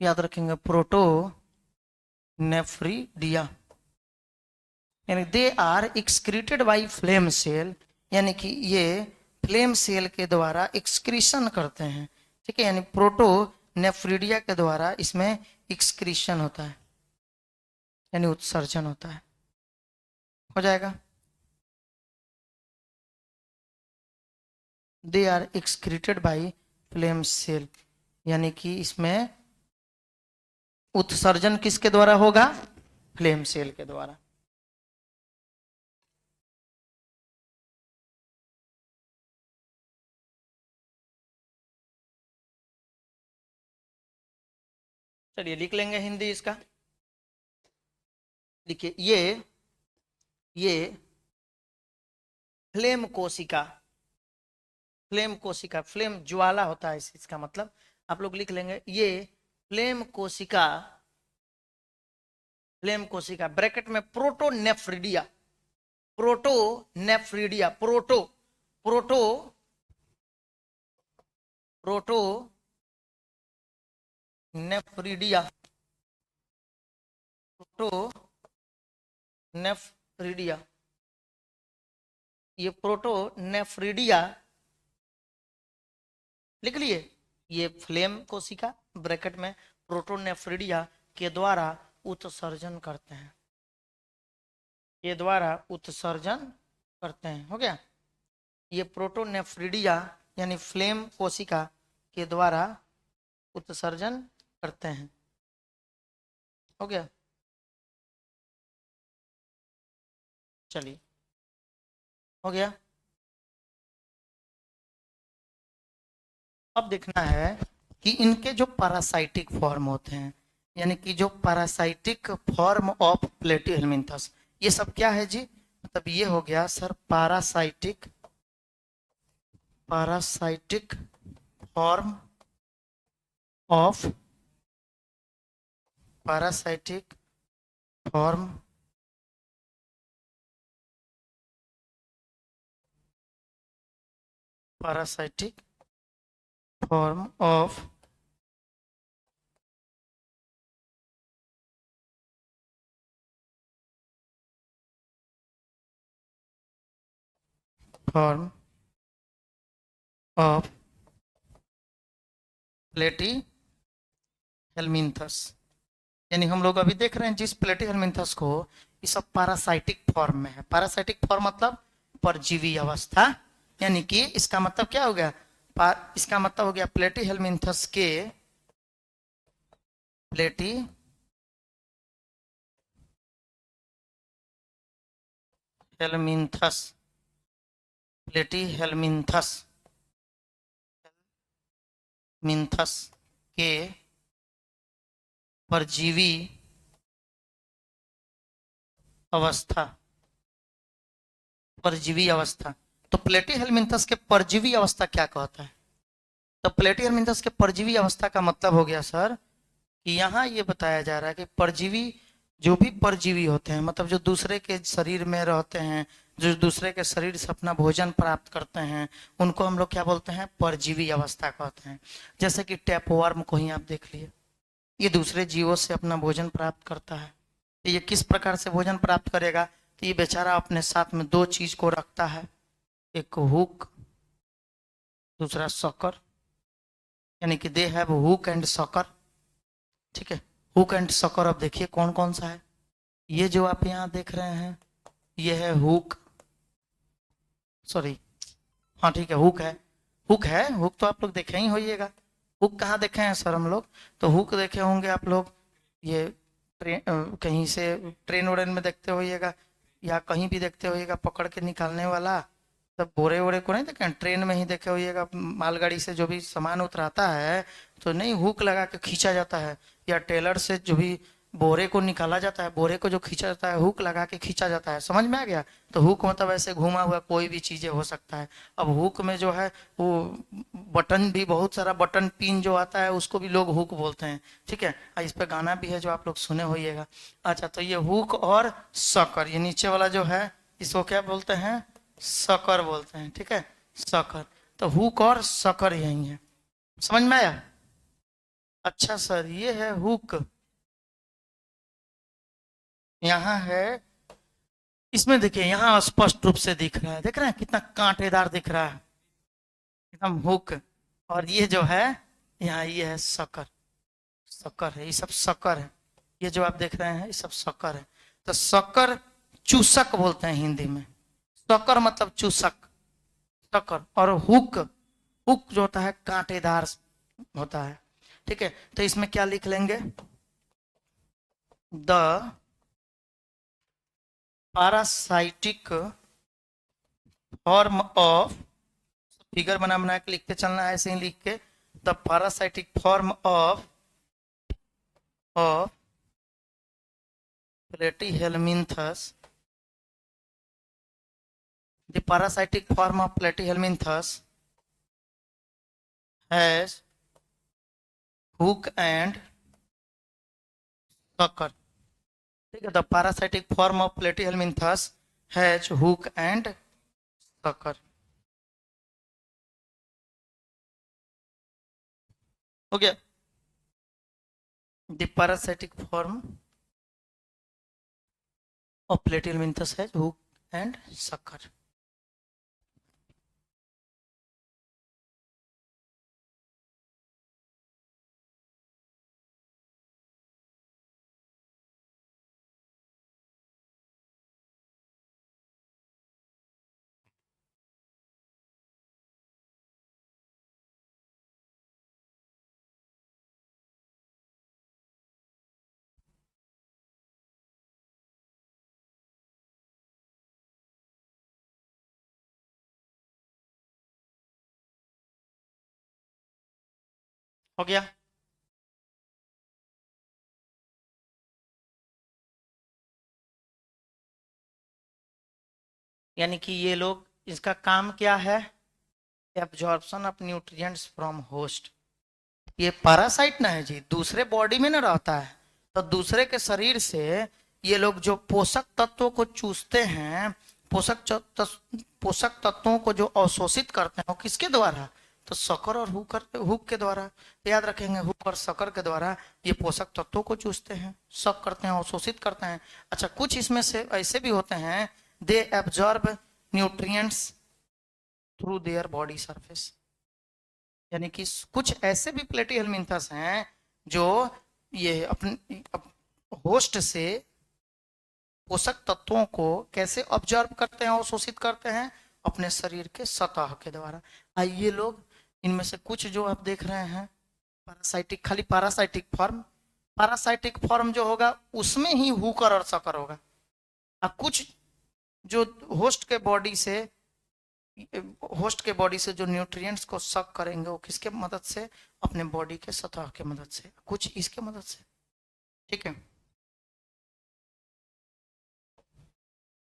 याद रखेंगे, प्रोटोनेफ्रिडिया यानी they are excreted by flame cell, यानी कि ये फ्लेम सेल के द्वारा एक्सक्रीशन करते हैं। ठीक है, यानी प्रोटोनेफ्रिडिया के द्वारा इसमें एक्सक्रीशन होता है यानी उत्सर्जन होता है। हो जाएगा? They are excreted by flame cell, यानी कि इसमें उत्सर्जन किसके द्वारा होगा? फ्लेम सेल के द्वारा। चलिए लिख लेंगे हिंदी इसका। देखिए ये फ्लेम कोशिका, फ्लेम ज्वाला होता है इसका मतलब। आप लोग लिख लेंगे ये फ्लेम कोशिका ब्रैकेट में प्रोटोनेफ्रिडिया, प्रोटो प्रोटोनेफ्रिडिया, प्रोटोनेफ्रिडिया, ये प्रोटोनेफ्रिडिया लिख लिए। ये फ्लेम कोशिका ब्रैकेट में प्रोटोनेफ्रिडिया के द्वारा उत्सर्जन करते हैं, के द्वारा उत्सर्जन करते हैं। हो गया। ये प्रोटोनेफ्रिडिया यानी फ्लेम कोशिका के द्वारा उत्सर्जन करते हैं। हो गया। चलिए, हो गया। अब देखना है कि इनके जो पैरासाइटिक फॉर्म होते हैं, यानी कि जो पैरासाइटिक फॉर्म ऑफ प्लेटिहेल्मिन्थस, ये सब क्या है जी? मतलब ये हो गया sir parasitic, parasitic form of, parasitic form parasitic form of form of platyhelminthes, यानी हम लोग अभी देख रहे हैं जिस प्लेटिहेल्मिन्थस को, ये सब पैरासाइटिक फॉर्म में है। पैरासाइटिक फॉर्म मतलब परजीवी अवस्था, यानी कि इसका मतलब क्या हो गया? इसका मतलब हो गया प्लेटिहेल्मिन्थस के, प्लेटिहेल्मिन्थस, प्लेटिहेल्मिन्थस मिन्थस के परजीवी अवस्था, परजीवी अवस्था। तो प्लेटिहेल्मिन्थस के परजीवी अवस्था क्या कहता है? तो प्लेटिहेल्मिन्थस के परजीवी अवस्था का मतलब हो गया सर कि यहाँ ये बताया जा रहा है कि परजीवी, जो भी परजीवी होते हैं, मतलब जो दूसरे के शरीर में रहते हैं, जो दूसरे के शरीर से अपना भोजन प्राप्त करते हैं, उनको हम लोग क्या बोलते हैं? परजीवी अवस्था कहते हैं। जैसे कि टैपवर्म को ही आप देख लिए, ये दूसरे जीवों से अपना भोजन प्राप्त करता है। तो ये किस प्रकार से भोजन प्राप्त करेगा? तो ये बेचारा अपने साथ में दो चीज को रखता है, एक हुक, दूसरा सॉकर, यानी कि they have hook and soccer. ठीक है, हुक एंड सॉकर। अब देखिए कौन कौन सा है। ये जो आप यहाँ देख रहे हैं, ये है हुक, सॉरी, हाँ ठीक है, हुक है, हुक है। हुक तो आप लोग देखे ही होइएगा। हुक कहाँ देखे हैं सर हम लोग? तो हुक देखे होंगे आप लोग, ये ट्रेन, कहीं से ट्रेन वरेन में देखते होइएगा, या कहीं भी देखते होइएगा पकड़ के निकालने वाला। तब बोरे वोरे को नहीं देखे, ट्रेन में ही देखे होइएगा, मालगाड़ी से जो भी सामान उतराता है तो नहीं हुक लगा के खींचा जाता है, या टेलर से जो भी बोरे को निकाला जाता है, बोरे को जो खींचा जाता है हुक लगा के खींचा जाता है। समझ में आ गया? तो हुक मतलब ऐसे घुमा हुआ कोई भी चीजें हो सकता है। अब हुक में जो है वो बटन भी, बहुत सारा बटन पिन जो आता है उसको भी लोग हुक बोलते हैं। ठीक है, इस पे गाना भी है जो आप लोग सुने होइएगा। अच्छा, तो ये हुक और सकर, ये नीचे वाला जो है इसको क्या बोलते हैं? सकर बोलते हैं। ठीक है, सकर। तो हुक और सकर यही है। समझ में आया? अच्छा सर, ये है हुक, यहाँ है, इसमें देखिए यहाँ स्पष्ट रूप से दिख रहा है, देख रहे हैं कितना कांटेदार दिख रहा है, एकदम हुक। और ये जो है यहाँ, ये है सकर, सकर है, ये सब सकर है। ये जो आप देख रहे हैं ये सब सकर है। तो सकर चूसक बोलते हैं हिंदी में। सकर मतलब चूसक, सकर। और हुक, हुक जो होता है कांटेदार होता है। ठीक है, तो इसमें क्या लिख लेंगे? The parasitic form of, figure बना बना के लिखते चलना है, ऐसे ही लिख के, the parasitic form of platyhelminthes, the parasitic form of platyhelminthus has hook and sucker. ठीक है, the parasitic form of platyhelminthus has hook and sucker. हो गया। द पैरासाइटिक फॉर्म ऑफ प्लेटिहेलमिन्थस है हुक एंड सकर। हो गया। यानी कि ये लोग, इसका काम क्या है? Absorption of nutrients from host. ये पैरासाइट ना है जी, दूसरे बॉडी में ना रहता है, तो दूसरे के शरीर से ये लोग जो पोषक तत्वों को चूसते हैं, पोषक तत्वों को जो अवशोषित करते हैं, वो किसके द्वारा? तो शकर और हुक के द्वारा। तो याद रखेंगे, हुक और शकर के द्वारा ये पोषक तत्वों को चूसते हैं, शक करते हैं, अवशोषित करते हैं। अच्छा, कुछ इसमें से ऐसे भी होते हैं, they absorb nutrients through their body surface. यानी कि कुछ ऐसे भी प्लेटिहेलमिन्थस हैं जो ये अपने होस्ट से पोषक तत्वों को कैसे ऑब्जर्व करते हैं और शोषित करते हैं? अपने शरीर के सतह के द्वारा। आइए लोग, इनमें से कुछ जो आप देख रहे हैं, पैरासाइटिक, खाली पैरासाइटिक फॉर्म जो होगा उसमें ही हुकर और सकर होगा। और कुछ जो होस्ट के बॉडी से जो न्यूट्रिएंट्स को सक करेंगे, वो किसके मदद से? अपने बॉडी के सतह के मदद से, कुछ इसके मदद से। ठीक है,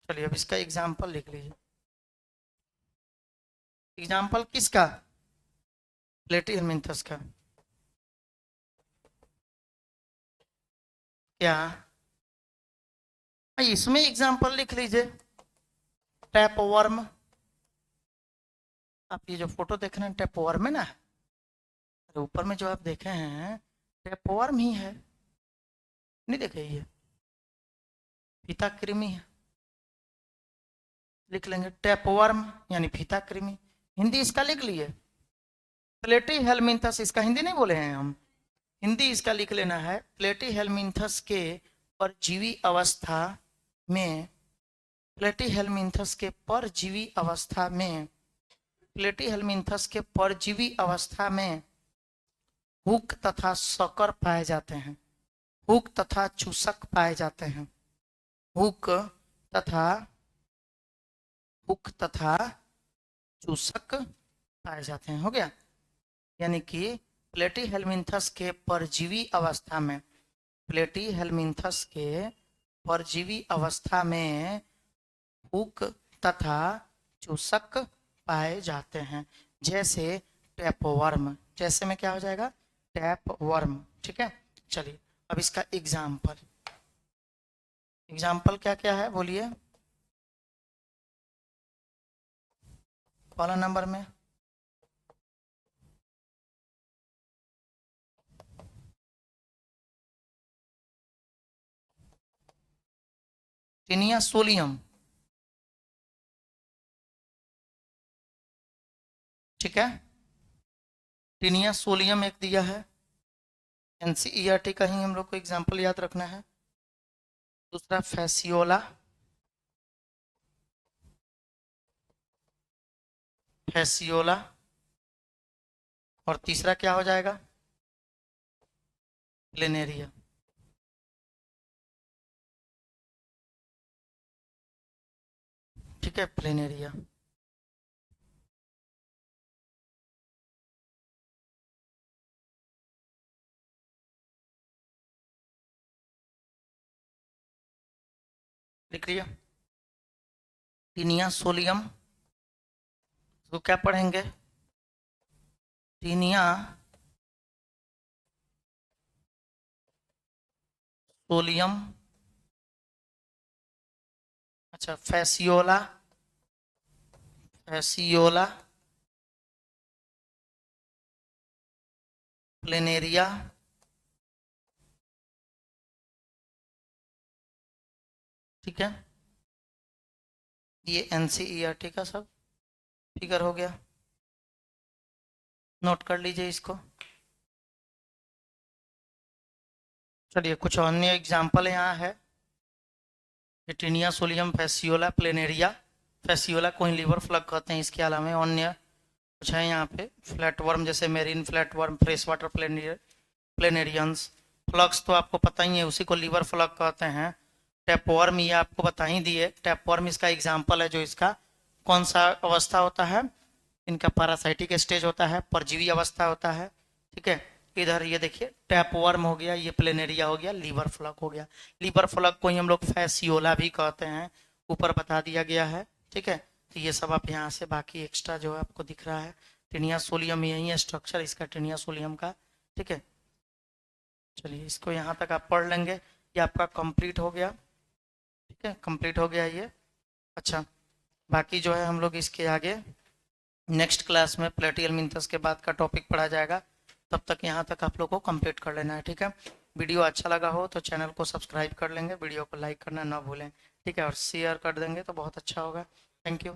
चलिए अब इसका एग्जाम्पल लिख लीजिए। एग्जाम्पल किसका? प्लेटिहेलमिन्थस का। क्या? इसमें एग्जाम्पल लिख लीजिए। टैपवर्म। आप ये जो फोटो देख रहे हैं टैपवर्म है ना, ऊपर में जो आप देखे हैं टैपवर्म ही है, नहीं देखे? ये फीता कृमि है, लिख लेंगे टैपवर्म यानी फीता कृमि। हिंदी इसका लिख लिए, प्लेटिहेलमिन्थस। इसका हिंदी नहीं बोले हैं हम, हिंदी इसका लिख लेना है। प्लेटिहेलमिन्थस के परजीवी अवस्था में, प्लेटिहेलमिन्थस के परजीवी अवस्था में, प्लेटिहेलमिन्थस के परजीवी अवस्था में हुक तथा शकर पाए जाते हैं, हुक तथा चूसक पाए जाते हैं, हुक तथा हुक तथा चूसक पाए जाते हैं। हो गया। यानी कि प्लेटिहेलमिन्थस के परजीवी अवस्था में, प्लेटिहेलमिन्थस के परजीवी अवस्था में हुक तथा चूसक पाए जाते हैं। जैसे टैपवर्म, जैसे में क्या हो जाएगा? टैपवर्म। ठीक है, चलिए अब इसका एग्जाम्पल, एग्जाम्पल क्या क्या है बोलिए। पहला नंबर में टीनिया सोलियम। ठीक है, टीनिया सोलियम एक दिया है, एनसीईआरटी का ही हम लोग को एग्जाम्पल याद रखना है। दूसरा फैसियोला, फैसियोला। और तीसरा क्या हो जाएगा? प्लेनेरिया। ठीक है, प्लेनेरिया। लिख लिया। टीनिया सोलियम, तो क्या पढ़ेंगे? Taenia solium. अच्छा, फैसियोला, फैसियोला, प्लेनेरिया, ठीक है, ये NCERT का सब फिगर हो गया, नोट कर लीजिए इसको। चलिए कुछ अन्य एग्जाम्पल यहाँ है, Taenia solium Fasciola planaria, Fasciola को ही लीवर फ्लग कहते हैं। इसके अलावा अन्य कुछ है यहाँ पे, फ्लैट वर्म जैसे marine flat worm, fresh water planarians, flukes तो आपको पता ही है, उसी को लीवर फ्लग कहते हैं। टैपवर्म ये आपको बता ही दिए, टैपवर्म इसका एग्जाम्पल है, जो इसका कौन सा अवस्था होता है, इनका पैरासाइटिक स्टेज होता है, परजीवी अवस्था होता है, ठीक है। इधर ये देखिए टैपवर्म हो गया, ये प्लेनेरिया हो गया, लीवर फ्लग हो गया। लीवर फ्लग को ही हम लोग फैसियोला भी कहते हैं, ऊपर बता दिया गया है, ठीक है। तो ये सब आप यहाँ से बाकी एक्स्ट्रा जो है आपको दिख रहा है, टिनिया सोलियम यही है स्ट्रक्चर इसका, टिनिया सोलियम का, ठीक है। चलिए इसको यहाँ तक आप पढ़ लेंगे, ये आपका कंप्लीट हो गया, ठीक है, कंप्लीट हो गया ये। अच्छा, बाकी जो है हम लोग इसके आगे नेक्स्ट क्लास में प्लेटियल मिन्थस के बाद का टॉपिक पढ़ा जाएगा, तब तक यहाँ तक आप लोग को कंप्लीट कर लेना है, ठीक है। वीडियो अच्छा लगा हो तो चैनल को सब्सक्राइब कर लेंगे, वीडियो को लाइक करना ना भूलें, ठीक है, और शेयर कर देंगे तो बहुत अच्छा होगा। Thank you.